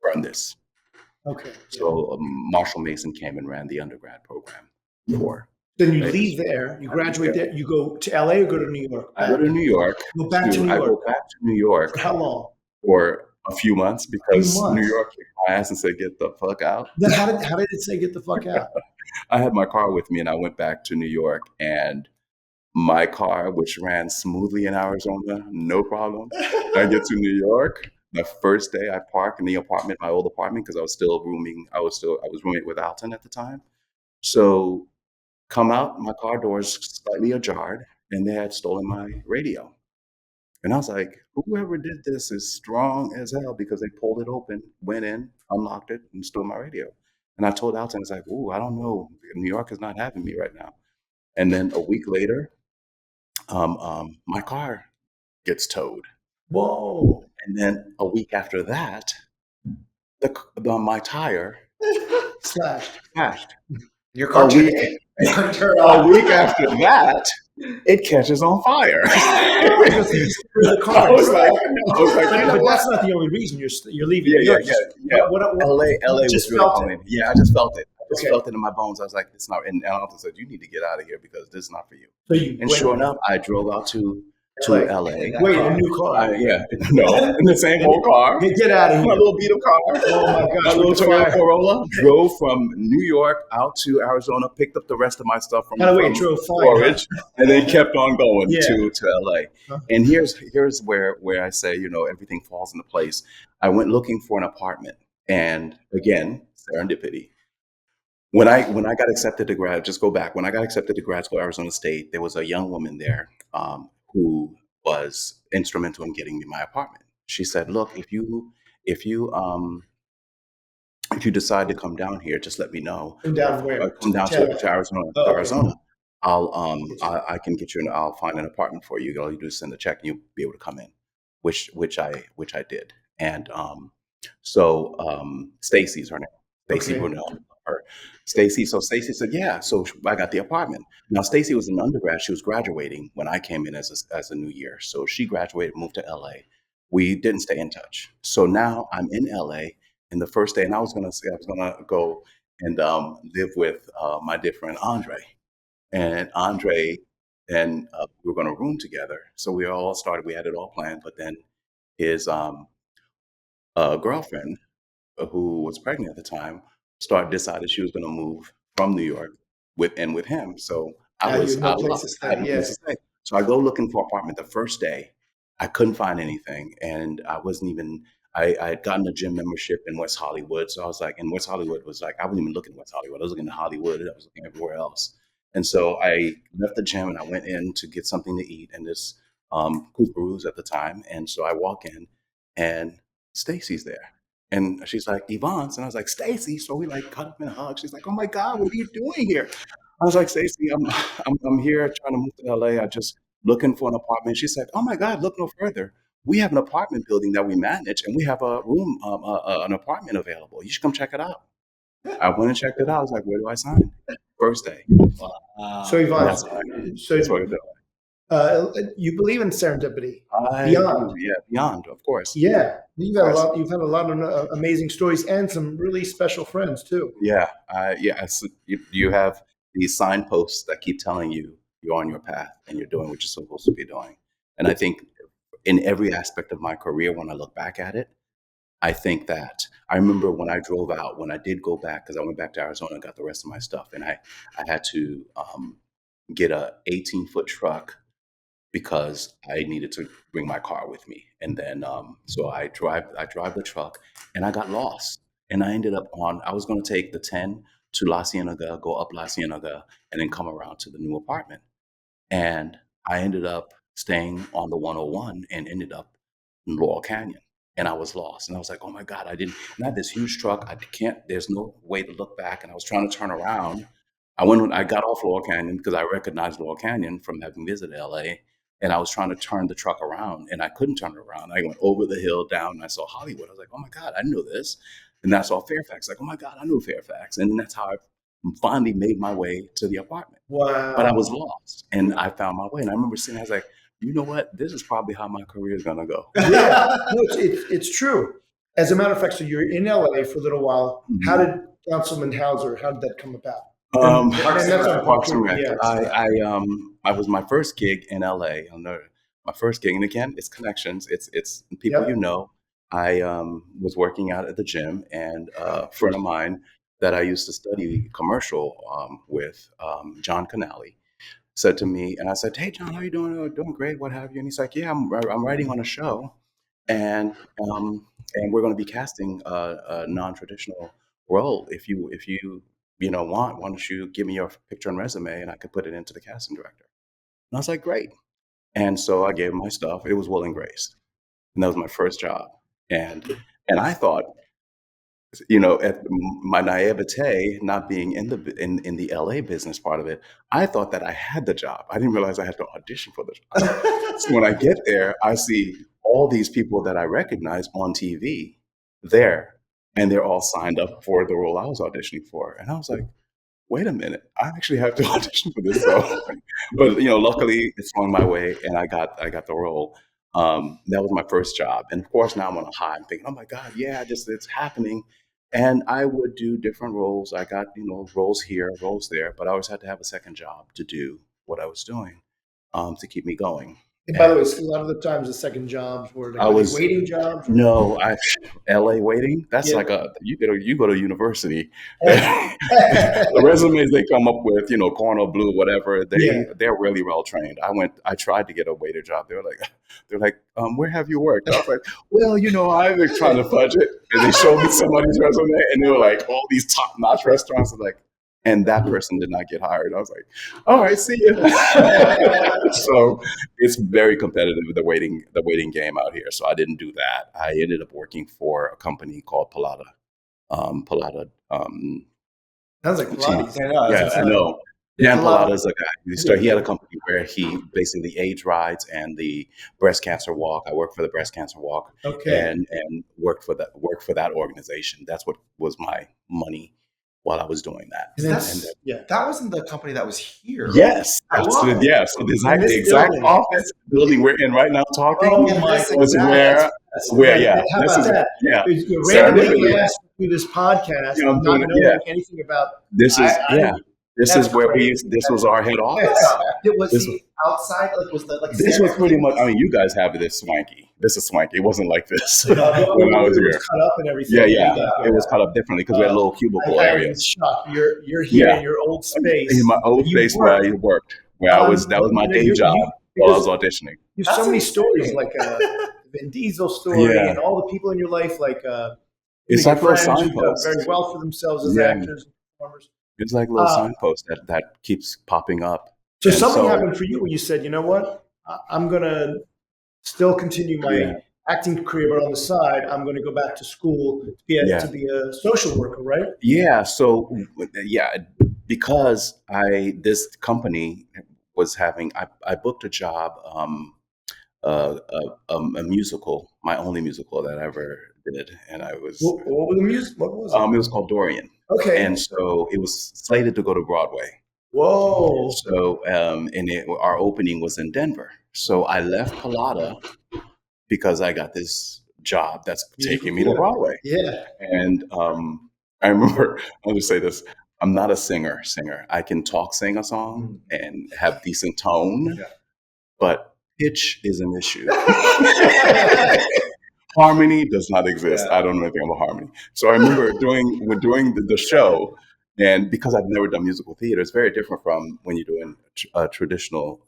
Burn This. okay. So Marshall Mason came and ran the undergrad program for. Then you Right. leave there, you graduate there, you go to LA or go to New York? I go to New York. Go back to New I York. go back to New York For how long? for a few months because New months. York kicked my ass and said, "Get the fuck out." Then how did it say get the fuck out? I had my car with me and I went back to New York, and my car, which ran smoothly in Arizona, no problem. I get to New York. The first day I park in the apartment, my old apartment, because I was still rooming. I was rooming with Alton at the time. So come out, my car doors slightly ajar, and they had stolen my radio. And I was like, whoever did this is strong as hell because they pulled it open, went in, unlocked it, and stole my radio. And I told Alton, it's like, "Ooh, I don't know. New York is not having me right now." And then a week later, my car gets towed. Whoa. And then a week after that, my tire Slashed. smashed. Your car A week, a week after that, it catches on fire. Because you screwed the car. I was like, But that's not the only reason you're leaving. yeah. What, LA you just was really felt calling. Yeah, I just felt it. I just Okay. felt it in my bones. I was like, it's not. And I also said, you need to get out of here because this is not for you. So you And went sure enough, I drove out to LA. LA. Wait, a new car. No, in the same old car. Get out of My here. little beat up car. Oh my gosh. My little with the Toyota fire. Corolla. Drove from New York out to Arizona, picked up the rest of my stuff from, By the way, from it drove fine, storage, and then kept on going Yeah. to LA. Huh. And here's where I say, everything falls into place. I went looking for an apartment, and again, serendipity. When I got accepted to grad, just go back. When I got accepted to grad school at Arizona State, there was a young woman there who was instrumental in getting me my apartment. She said, "Look, if you decide to come down here, just let me know. Come down where? Come down to Arizona. Oh, To okay. Arizona. I can get you. I'll find an apartment for you. All you do is send a check, and you'll be able to come in." Which I did, and so Stacy's her name. Stacy Okay. Brunel. Her Stacy. So Stacy said, "Yeah." So I got the apartment. Now Stacy was an undergrad. She was graduating when I came in as a new year. So she graduated, moved to LA. We didn't stay in touch. So now I'm in LA. And the first day, and I was gonna go and live with my dear friend Andre, and we were gonna room together. So we all started. We had it all planned, but then his girlfriend, who was pregnant at the time, decided she was gonna move from New York with him. So Now you had no I place lost. to I had stay. no Yeah. place to stay. So I go looking for an apartment the first day. I couldn't find anything, and I wasn't even. I had gotten a gym membership in West Hollywood, so I was like, in West Hollywood was like, I wasn't even looking at West Hollywood. I was looking at Hollywood. I was looking everywhere else. And so I left the gym and I went in to get something to eat in this Kookaroos at the time. And so I walk in and Stacy's there. And she's like, Yvans. And I was like, Stacy. So we like cut up in a hug. She's like, oh my God, what are you doing here? I was like, Stacy, I'm here trying to move to LA. I just looking for an apartment. She said, oh my God, look no further. We have an apartment building that we manage, and we have a room, an apartment available. You should come check it out. I went and checked it out. I was like, where do I sign? First day. So And Yvonne, that's what I do. you believe in serendipity. I Beyond. do, yeah, beyond, of course. Yeah, you've had a Yes. lot. You've had a lot of amazing stories and some really special friends too. Yeah, you have these signposts that keep telling you you're on your path and you're doing what you're supposed to be doing. And I think in every aspect of my career, when I look back at it, I think that I remember when I drove out, when I did go back, because I went back to Arizona and got the rest of my stuff, and I had to get a 18-foot truck because I needed to bring my car with me. And then so I drive the truck, and I got lost. And I ended up I was going to take the 10 to La Cienega, go up La Cienega, and then come around to the new apartment. And I ended up staying on the 101 and ended up in Laurel Canyon. And I was lost. And I was like, oh my God, and I had this huge truck. There's no way to look back. And I was trying to turn around. I got off Laurel Canyon because I recognized Laurel Canyon from having visited LA. And I was trying to turn the truck around and I couldn't turn it around. I went over the hill down and I saw Hollywood. I was like, oh my God, I knew this. And I saw Fairfax. Like, oh my God, I knew Fairfax. And that's how I finally made my way to the apartment. Wow. But I was lost and I found my way. And I remember sitting there, I was like, you know what? This is probably how my career is going to go. Yeah, no, it's true. As a matter of fact, so you're in LA for a little while. How did Councilman Hauser? How did that come about? And that's on Parks and Rec. Yeah. I was my first gig in LA. My first gig, and again, it's connections. It's people Yep. you know. I was working out at the gym, and a friend of mine that I used to study commercial with, John Canali, said to me, and I said, "Hey, John, how you doing? Oh, doing great. What have you?" And he's like, "Yeah, I'm writing on a show, and we're going to be casting a non-traditional role. If you want, why don't you give me your picture and resume, and I could put it into the casting director." And I was like, "Great." And so I gave him my stuff. It was Will and Grace, and that was my first job. And I thought, at my naivete, not being in the LA business part of it, I thought that I had the job. I didn't realize I had to audition for the job. So when I get there, I see all these people that I recognize on TV there. and they're all signed up for the role I was auditioning for. And I was like, wait a minute, I actually have to audition for this though. But luckily it swung my way, and I got the role. That was my first job, and of course now I'm on a high. I'm thinking, oh my God, yeah, it's happening. And I would do different roles. I got roles here, roles there, but I always had to have a second job to do what I was doing, to keep me going. And by the way, a lot of the times the second jobs were I was waiting jobs. No, LA waiting. That's Yeah. like you go to university. The resumes they come up with, cornel blue, whatever. They're really well trained. I tried to get a waiter job. They're like, where have you worked? I was like, well, I've been trying to fudge it. And they showed me somebody's resume, and they were like, all these top notch restaurants. Like, and that person did not get hired. I was like, all right, see you. So it's very competitive, the waiting game out here. So I didn't do that. I ended up working for a company called Palada. Palada. Sounds like Pilates. Yeah, I know. Dan Palada's a guy. He had a company where he basically AIDS rides and the breast cancer walk. I worked for the breast cancer walk. Okay. And worked for that organization. That's what was my money while I was doing that. That wasn't the company that was here. Yes. So the exact office building we're in right now talking. Oh my God. was where yeah. How about that? Yeah. You randomly asked to do this podcast, not knowing anything about. This is where this was our head office. Was the outside this was pretty much. I mean, you guys have this swanky. This is swanky. It wasn't like this when I was here. It was cut up and everything. Yeah. It was cut up differently because we had little cubicle areas. You're here in your old space. In my old space where I worked, that was my day job while I was auditioning. You have so many stories, like Vin Diesel story, and all the people in your life, like it's like little friends who've done signposts. very well for themselves as actors and performers. It's like little signposts that keeps popping up. So something happened for you where you said, you know what, I'm going to still continue my acting career, but on the side, I'm going to go back to school to be a social worker, right? Yeah. So because this company was having, I booked a job, a musical, my only musical that I ever did, and I was. What was the music? What was it? It was called Dorian. Okay. And so it was slated to go to Broadway. Whoa. So our opening was in Denver. So I left Palada because I got this job that's taking me to Broadway. Yeah. And I remember, I'll just say this. I'm not a singer. I can sing a song and have decent tone, but pitch is an issue. Harmony does not exist. I don't know anything about harmony. So I remember doing the show, and because I've never done musical theater, it's very different from when you're doing traditional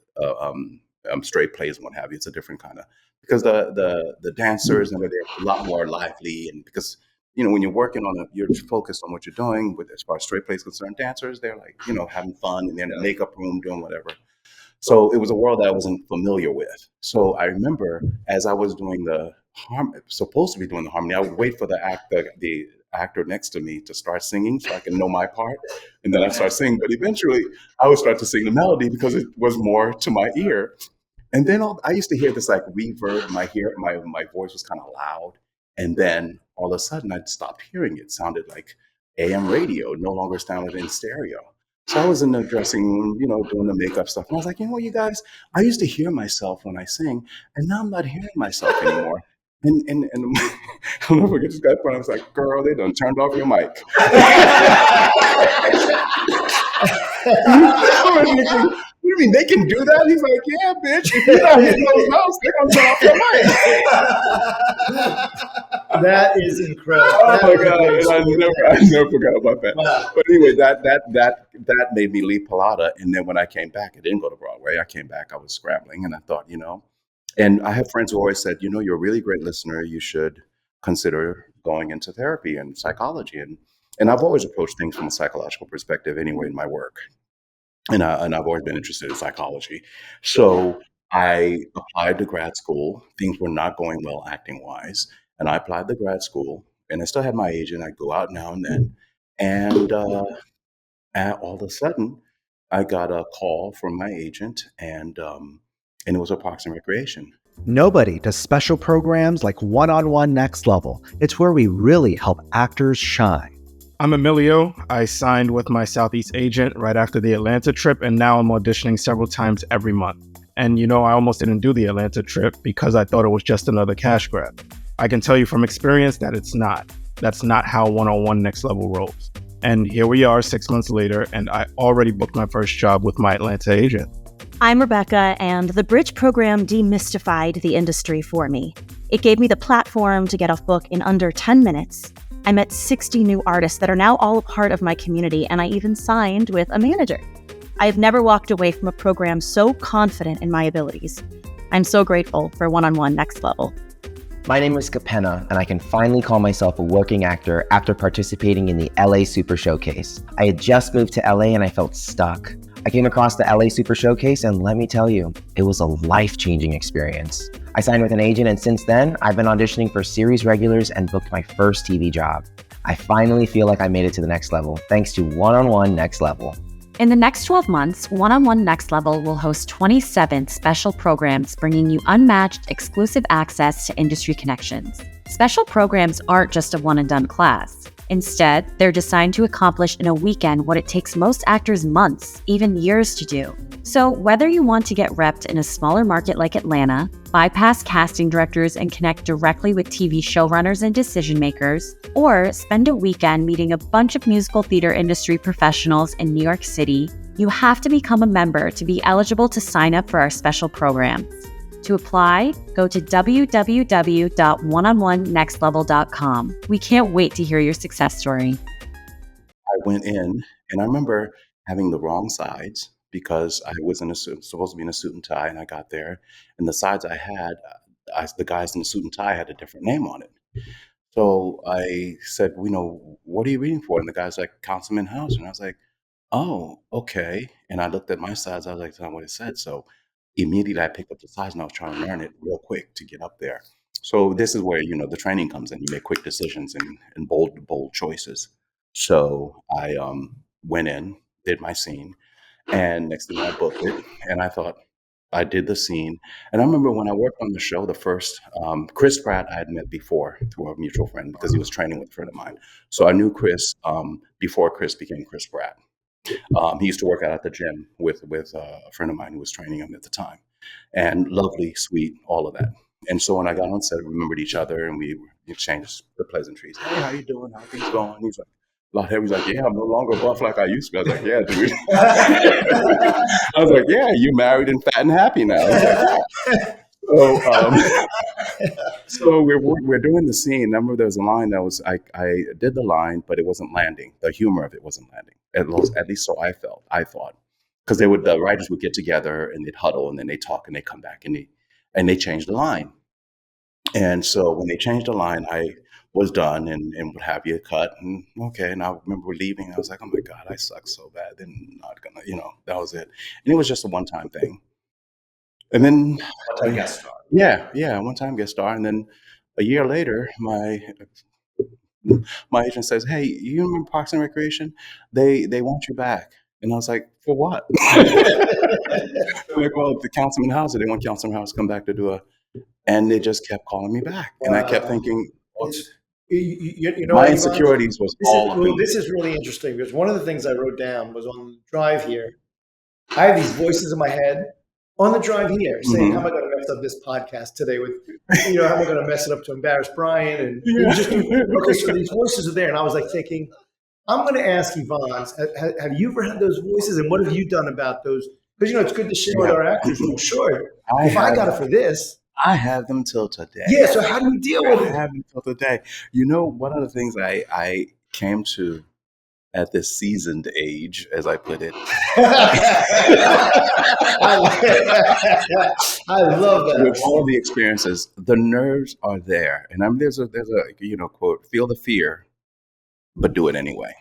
straight plays and what have you. It's a different kind of, because the dancers and they're a lot more lively, and because when you're working you're focused on what you're doing. With as far as straight plays concerned, dancers, they're like having fun and they're in the makeup room doing whatever. So it was a world that I wasn't familiar with. So I remember as I was doing supposed to be doing the harmony, I would wait for the actor next to me to start singing so I can know my part, and then I start singing. But eventually, I would start to sing the melody because it was more to my ear. And then I used to hear this like reverb in my ear. My voice was kind of loud, and then all of a sudden, I stopped hearing it. It sounded like AM radio, no longer sounded in stereo. So I was in the dressing room, doing the makeup stuff. And I was like, you guys, I used to hear myself when I sing, and now I'm not hearing myself anymore. And I'll never forget this guy. I was like, girl, they done turned off your mic. I was thinking, what do you mean they can do that? He's like, yeah, bitch. If you're not hitting those notes, they're going to turn off your mic. That is incredible. Oh my God. I never forgot about that. Wow. But anyway, that made me leave Palada. And then when I came back, I didn't go to Broadway. I came back, I was scrambling, and I thought, and I have friends who always said, you're a really great listener. You should consider going into therapy and psychology. And I've always approached things from a psychological perspective anyway in my work. And I've always been interested in psychology. So I applied to grad school. Things were not going well acting-wise. And I applied to grad school. And I still had my agent. I'd go out now and then. And all of a sudden, I got a call from my agent. And it was a Parks and Recreation. Nobody does special programs like One-on-One Next Level. It's where we really help actors shine. I'm Emilio. I signed with my Southeast agent right after the Atlanta trip, and now I'm auditioning several times every month. And I almost didn't do the Atlanta trip because I thought it was just another cash grab. I can tell you from experience that it's not. That's not how One-on-One Next Level rolls. And here we are 6 months later, and I already booked my first job with my Atlanta agent. I'm Rebecca, and the Bridge program demystified the industry for me. It gave me the platform to get off book in under 10 minutes. I met 60 new artists that are now all a part of my community, and I even signed with a manager. I have never walked away from a program so confident in my abilities. I'm so grateful for One-on-One Next Level. My name is Capenna, and I can finally call myself a working actor after participating in the LA Super Showcase. I had just moved to LA and I felt stuck. I came across the LA Super Showcase, and let me tell you, it was a life-changing experience. I signed with an agent, and since then, I've been auditioning for series regulars and booked my first TV job. I finally feel like I made it to the next level, thanks to One-on-One Next Level. In the next 12 months, One-on-One Next Level will host 27 special programs bringing you unmatched exclusive access to industry connections. Special programs aren't just a one-and-done class. Instead, they're designed to accomplish in a weekend what it takes most actors months, even years to do. So whether you want to get repped in a smaller market like Atlanta, bypass casting directors and connect directly with TV showrunners and decision makers, or spend a weekend meeting a bunch of musical theater industry professionals in New York City, you have to become a member to be eligible to sign up for our special programs. To apply, go to www.oneononenextlevel.com. We can't wait to hear your success story. I went in, and I remember having the wrong sides because I was supposed to be in a suit and tie, and I got there, and the sides I had, the guys in the suit and tie had a different name on it. So I said, what are you reading for? And the guy's like, Councilman House. And I was like, oh, okay. And I looked at my sides. I was like, that's not what it said. So immediately I picked up the sides, and I was trying to learn it real quick to get up there. So this is where, the training comes in. You make quick decisions and bold choices. So I went in, did my scene, and next thing I booked it, and I thought I did the scene. And I remember when I worked on the show, the first, Chris Pratt I had met before through a mutual friend because he was training with a friend of mine. So I knew Chris before Chris became Chris Pratt. He used to work out at the gym with a friend of mine who was training him at the time. And lovely, sweet, all of that. And so when I got on set, we remembered each other, and we exchanged the pleasantries. Hey, how you doing? How things going? He's like, a lot heavy. He's like, yeah, I'm no longer buff like I used to be. I was like, yeah, dude. I was like, yeah, you married and fat and happy now. So we're doing the scene. I remember there was a line that was I did the line, but it wasn't landing. The humor of it wasn't landing. At least so I thought, because the writers would get together and they'd huddle, and then they talk and they come back and they change the line. And so when they changed the line, I was done and what have you, cut, and okay. And I remember leaving, and I was like, oh my God, I suck so bad. They're not gonna, that was it. And it was just a one-time thing. And then One-time guest star. Yeah, one-time guest star. And then a year later, my agent says, hey, you remember Parks and Recreation? They want you back. And I was like, for what? They're like, well, the Councilman House, they want Councilman House to come back to do and they just kept calling me back. And I kept thinking, my insecurities was all of it. This is really interesting because one of the things I wrote down was on the drive here. I have these voices in my head on the drive here saying, how am I going to mess up this podcast today with, how am I going to mess it up to embarrass Brian? Okay, so these voices are there. And I was like thinking, I'm going to ask Yvans, have you ever had those voices, and what have you done about those? Because, it's good to share with our actors. I'm sure I got it for this. I have them till today. Yeah, so how do you deal with it? I have them till today. One of the things I came to at this seasoned age, as I put it. I love that. With all the experiences, the nerves are there. And there's a quote, feel the fear, but do it anyway.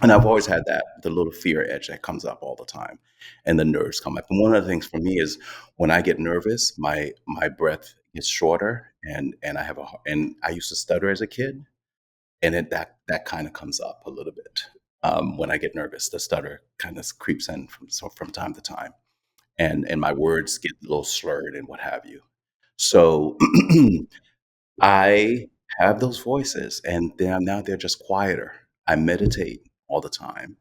And I've always had the little fear edge that comes up all the time, and the nerves come up. And one of the things for me is when I get nervous, my breath gets shorter, and I used to stutter as a kid, and that kind of comes up a little bit when I get nervous. The stutter kind of creeps in from time to time, and my words get a little slurred and what have you. So I have those voices, and now they're just quieter. I meditate all the time,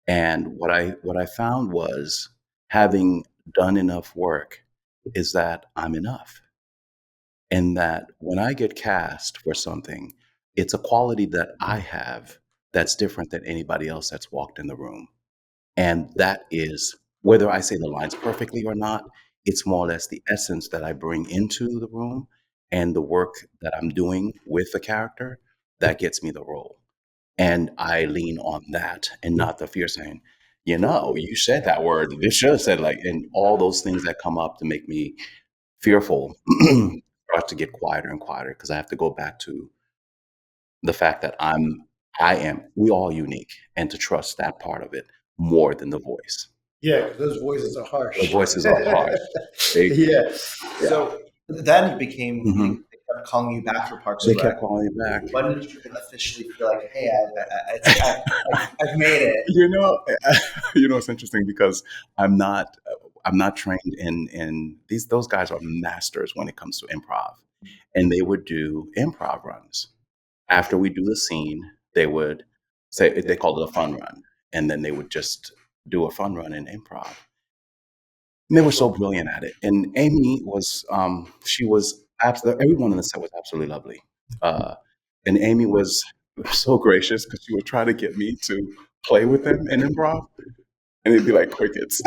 and what I found was having done enough work is that I'm enough, and that when I get cast for something, it's a quality that I have that's different than anybody else that's walked in the room. And that is whether I say the lines perfectly or not, it's more or less the essence that I bring into the room and the work that I'm doing with the character that gets me the role. And I lean on that and not the fear saying, you said that word. You should have said like, and all those things that come up to make me fearful start to get quieter and quieter because I have to go back to the fact that we all unique, and to trust that part of it more than the voice. Yeah, 'cause those voices are harsh. The voices are harsh. Yeah. Yeah. So then you became, Mhm. they kept calling you back for Parks They and Rec. kept calling me back. When did you officially feel like, hey, I've made it? It's interesting because I'm not trained in those guys are masters when it comes to improv, and they would do improv runs. After we do the scene, they would say they called it a fun run, and then they would just do a fun run in improv. And they were so brilliant at it. And Amy was, she was absolutely, everyone in the set was absolutely lovely. And Amy was so gracious because she would try to get me to play with them in improv, and it'd be like crickets.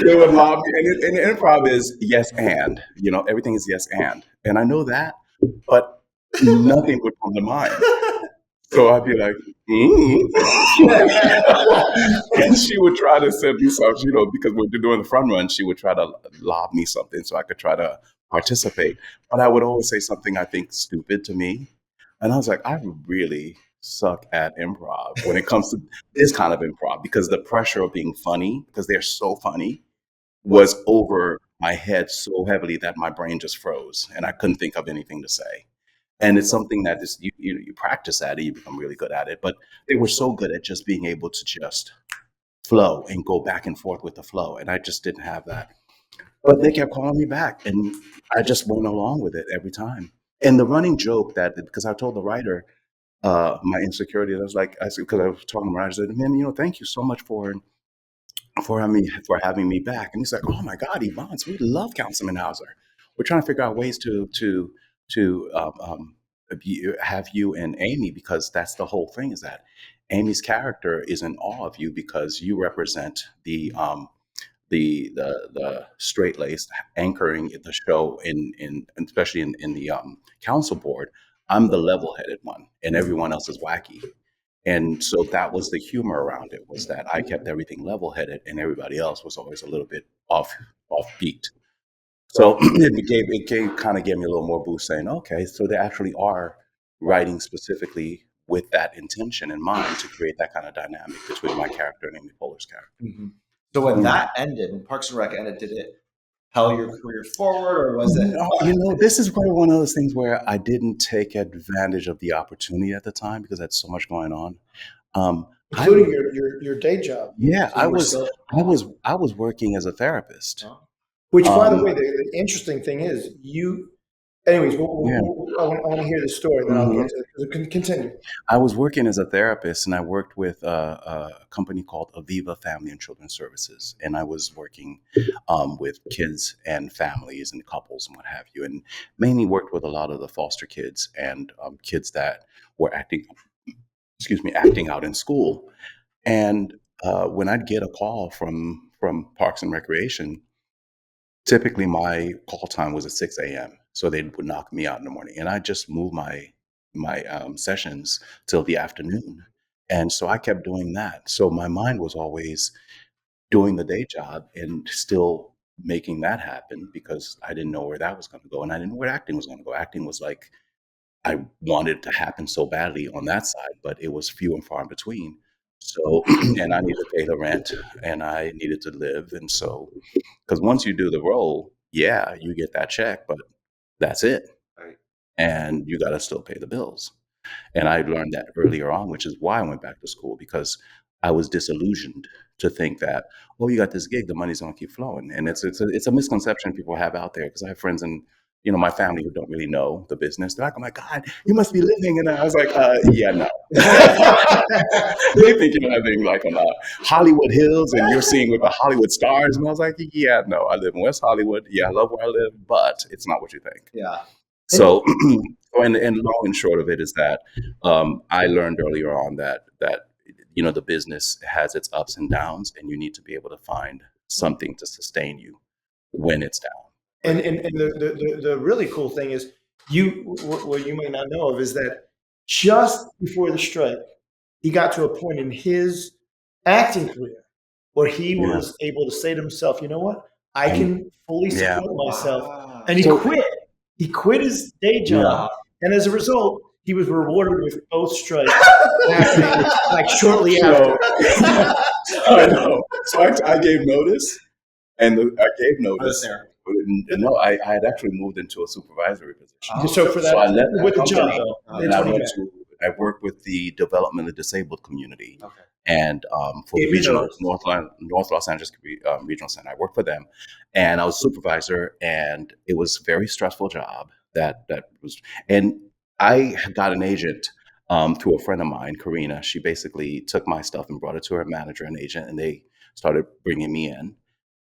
They would lob me, and improv is yes and, everything is yes and I know that, but nothing would come to mind. So I'd be like, and she would try to send me something, because we're doing the fun run, she would try to lob me something so I could try to participate. But I would always say something I think stupid to me. And I was like, I really suck at improv when it comes to this kind of improv because the pressure of being funny, because they're so funny, was over my head so heavily that my brain just froze and I couldn't think of anything to say. And it's something that is you practice at it, you become really good at it. But they were so good at just being able to just flow and go back and forth with the flow, and I just didn't have that. But they kept calling me back, and I just went along with it every time. And the running joke that because I told the writer my insecurity, I said because I was talking to the writer, I said, "Man, thank you so much for having me back." And he's like, "Oh my God, Yvans, we love Councilman Hauser. We're trying to figure out ways to have you and Amy, because that's the whole thing, is that Amy's character is in awe of you because you represent the straight laced anchoring the show in especially in the council board. I'm the level headed one, and everyone else is wacky." And so that was the humor around it, was that I kept everything level headed and everybody else was always a little bit off beat. So kind of gave me a little more boost saying, okay, so they actually are writing specifically with that intention in mind to create that kind of dynamic between my character and Amy Poehler's character. Mm-hmm. So when that ended, when Parks and Rec ended, did it propel your career forward, or was it? This is probably one of those things where I didn't take advantage of the opportunity at the time because I had so much going on. Including your day job. Yeah, So I was working as a therapist. Which, by the way, the interesting thing is anyways, I want to hear the story, then I'll get to it. Continue. I was working as a therapist, and I worked with a company called Aviva Family and Children's Services, and I was working with kids and families and couples and what have you, and mainly worked with a lot of the foster kids and kids that were acting out in school. And when I'd get a call from Parks and Recreation, typically my call time was at 6 a.m. So they would knock me out in the morning, and I just moved my sessions till the afternoon. And so I kept doing that. So my mind was always doing the day job and still making that happen because I didn't know where that was going to go, and I didn't know where acting was going to go. Acting was like I wanted it to happen so badly on that side, but it was few and far in between. So, and I needed to pay the rent, and I needed to live, and so because once you do the role, yeah, you get that check, but that's it. Right. And you got to still pay the bills. And I learned that earlier on, which is why I went back to school, because I was disillusioned to think that, oh, you got this gig, the money's going to keep flowing. And it's a misconception people have out there, because I have friends in, my family who don't really know the business. They're like, oh my God, you must be living. And I was like, yeah, no. They think you're living like on Hollywood Hills and you're seeing with the Hollywood stars. And I was like, yeah, no, I live in West Hollywood. Yeah, I love where I live, but it's not what you think. Yeah. So, and long and short of it is that I learned earlier on that the business has its ups and downs, and you need to be able to find something to sustain you when it's down. And the really cool thing is, what you may not know of is that just before the strike, he got to a point in his acting career where he was able to say to himself, you know what, I can fully support myself. Wow. And he quit. He quit his day job. And as a result, he was rewarded with both strikes happening like shortly after. I know. So I gave notice, and I gave notice. No, I had actually moved into a supervisory position. So for that, I left with the company, job, though, and I worked with the developmentally disabled community. Okay. And for the regional North Los Angeles Regional Center, I worked for them, and I was supervisor, and it was a very stressful job. That was, and I got an agent through a friend of mine, Karina. She basically took my stuff and brought it to her manager and agent, and they started bringing me in,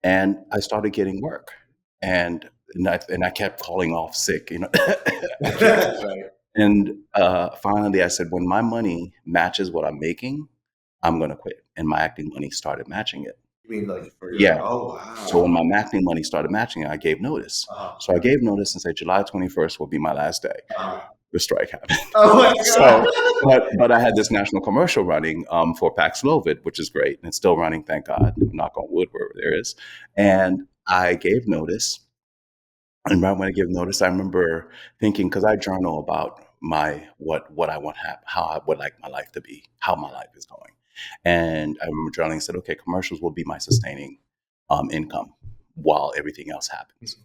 and I started getting work, and I kept calling off sick, Right. And finally, I said, when my money matches what I'm making, I'm going to quit. And my acting money started matching it. You mean like for your, Yeah. Oh, wow. So when my acting money started matching it, I gave notice. So I gave notice and said July 21st will be my last day. The strike happened. Oh my God. So, but I had this national commercial running for Paxlovid, which is great. And it's still running, thank God. Knock on wood, wherever there is. And I gave notice. And right when I gave notice, I remember thinking, because I journal about what I want to have, how I would like my life to be, how my life is going. And I remember journaling and said, okay, commercials will be my sustaining income while everything else happens.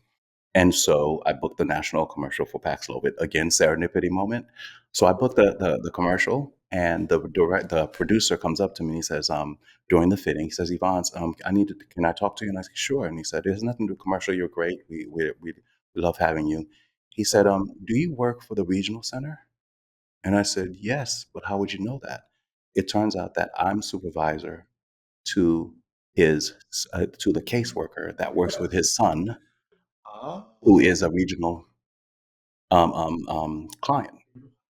And so I booked the national commercial for Paxlovid. Again, serendipity moment. So I booked the commercial, and the producer comes up to me and he says, during the fitting, he says, Yvans, can I talk to you? And I said, sure. And he said, there's nothing to do with commercial. You're great. We love having you. He said, do you work for the regional center? And I said, yes, but how would you know that? It turns out that I'm supervisor to the caseworker that works with his son, who is a regional client.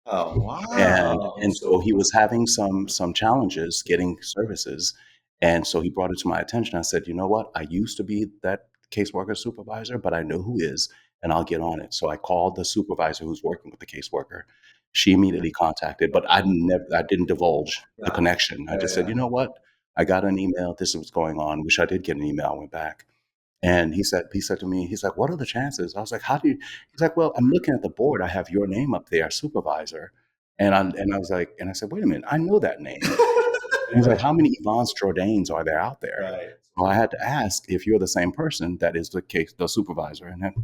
Oh, wow. And so he was having some challenges getting services. And so he brought it to my attention. I said, you know what? I used to be that caseworker supervisor, but I know who is, and I'll get on it. So I called the supervisor who's working with the caseworker. She immediately contacted, but I didn't divulge the connection. I just said, you know what? I got an email. This is what's going on. Wish I did get an email. I went back. And he said to me, he's like, what are the chances? I was like, he's like, well, I'm looking at the board. I have your name up there, supervisor. And I was like, and I said, wait a minute, I know that name. And he's like, how many Yvans Jourdains are there out there? Right. So I had to ask if you're the same person that is the supervisor. And then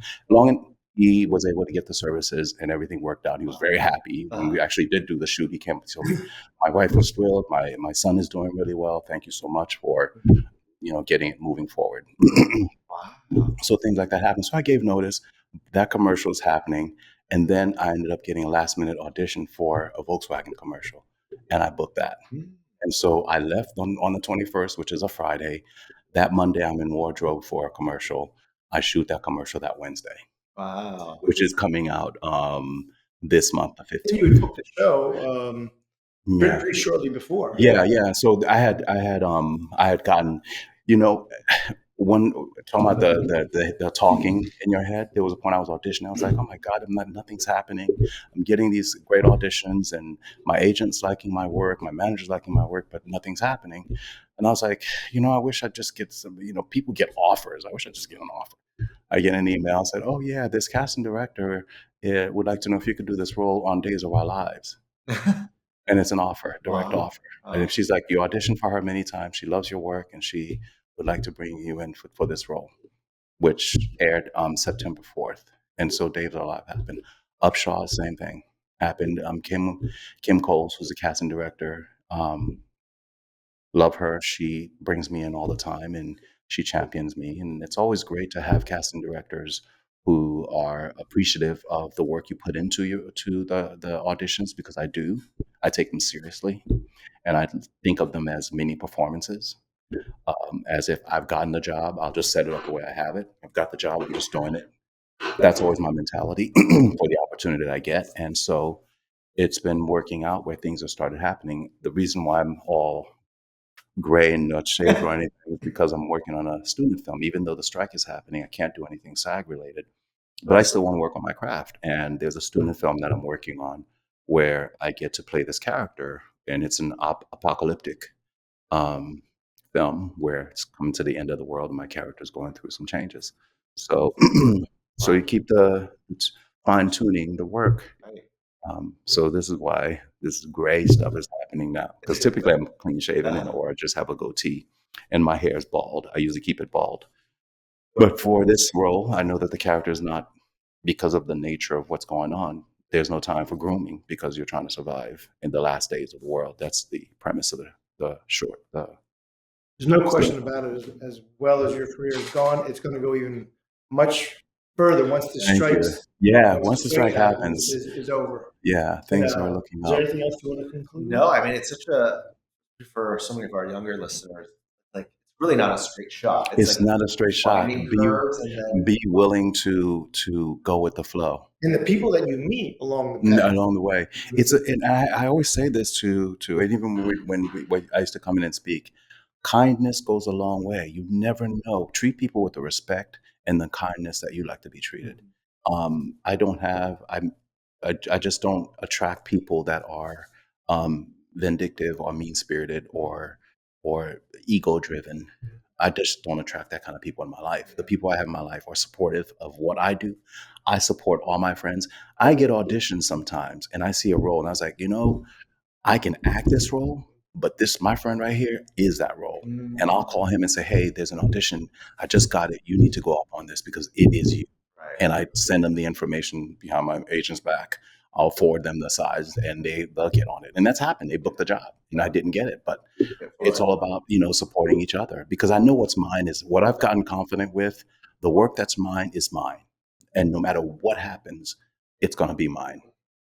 he was able to get the services and everything worked out. He was very happy. When we actually did do the shoot, he came to me. My wife was thrilled. My son is doing really well. Thank you so much for getting it moving forward. So things like that happen. So I gave notice. That commercial is happening. And then I ended up getting a last minute audition for a Volkswagen commercial. And I booked that. And so I left on the 21st, which is a Friday. That Monday, I'm in wardrobe for a commercial. I shoot that commercial that Wednesday. Wow. Which is coming out this month, the 15th. You had booked the show pretty shortly before. Yeah. So I had gotten, when talking about the talking in your head, there was a point I was auditioning. I was like, oh my God, nothing's happening. I'm getting these great auditions, and my agent's liking my work, my manager's liking my work, but nothing's happening. And I was like, I wish I'd just get some. People get offers. I wish I'd just get an offer. I get an email and said, oh yeah, this casting director would like to know if you could do this role on Days of Our Lives. And it's an offer, direct offer. And if she's like, you auditioned for her many times, she loves your work, and she would like to bring you in for this role, which aired September 4th. And so Days of Our Lives happened. Upshaw, same thing happened. Kim Coles, who's the casting director, love her. She brings me in all the time and she champions me. And it's always great to have casting directors who are appreciative of the work you put into the auditions, because I do. I take them seriously and I think of them as mini performances. As if I've gotten the job, I'll just set it up the way I have it. I've got the job, I'm just doing it. That's always my mentality for the opportunity that I get. And so it's been working out where things have started happening. The reason why I'm all gray and not shaved or anything is because I'm working on a student film. Even though the strike is happening, I can't do anything SAG related, but I still want to work on my craft. And there's a student film that I'm working on where I get to play this character, and it's an apocalyptic um, film where it's coming to the end of the world and my character's going through some changes. So, so you keep it's fine tuning the work. So this is why this gray stuff is happening now. Because typically I'm clean shaven or just have a goatee, and my hair is bald. I usually keep it bald. But for this role, I know that the character is not, because of the nature of what's going on. There's no time for grooming because you're trying to survive in the last days of the world. That's the premise of the short. There's no question about it. As well as your career is gone, it's going to go even much further once the strikes. Yeah, once the strike happens, is over. Yeah, things are looking up. Is there anything else you want to conclude? No, I mean, it's for so many of our younger listeners, like, it's really not a straight shot. It's like not a straight shot. Be willing to go with the flow. And the people that you meet along the way. And I always say this to and even when I used to come in and speak, kindness goes a long way. You never know. Treat people with the respect and the kindness that you like to be treated. I just don't attract people that are vindictive or mean-spirited or ego-driven. I just don't attract that kind of people in my life. The people I have in my life are supportive of what I do. I support all my friends. I get auditions sometimes and I see a role and I was like, I can act this role, but my friend right here is that role. And I'll call him and say, hey, there's an audition. I just got it. You need to go up on this because it is you. Right. And I send them the information behind my agent's back. I'll forward them the size and they'll get on it. And that's happened. They booked the job and I didn't get it, but it's all about, supporting each other, because I know what's mine is what I've gotten confident with. The work that's mine is mine. And no matter what happens, it's going to be mine.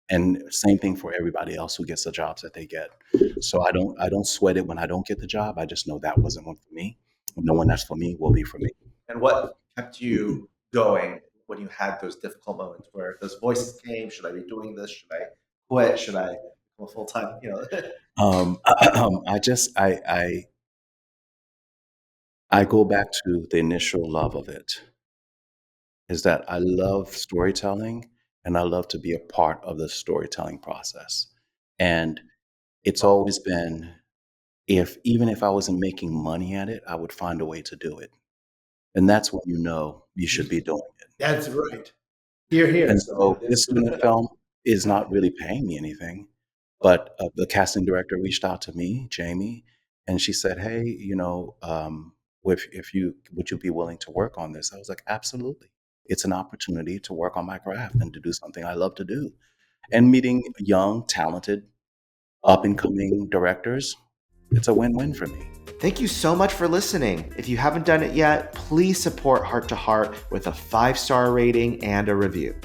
And same thing for everybody else who gets the jobs that they get. So I don't sweat it when I don't get the job. I just know that wasn't one for me. No one that's for me will be for me. And what kept you going when you had those difficult moments where those voices came? Should I be doing this? Should I quit? Should I go full time? I go back to the initial love of it, is that I love storytelling and I love to be a part of the storytelling process. And it's always been, even if I wasn't making money at it, I would find a way to do it. And that's when you should be doing it. That's right. Here. And so this student film is not really paying me anything, but the casting director reached out to me, Jamie, and she said, hey, would you be willing to work on this? I was like, absolutely. It's an opportunity to work on my craft and to do something I love to do. And meeting young, talented, up-and-coming directors, it's a win-win for me. Thank you so much for listening. If you haven't done it yet, please support Heart to Heart with a 5-star rating and a review.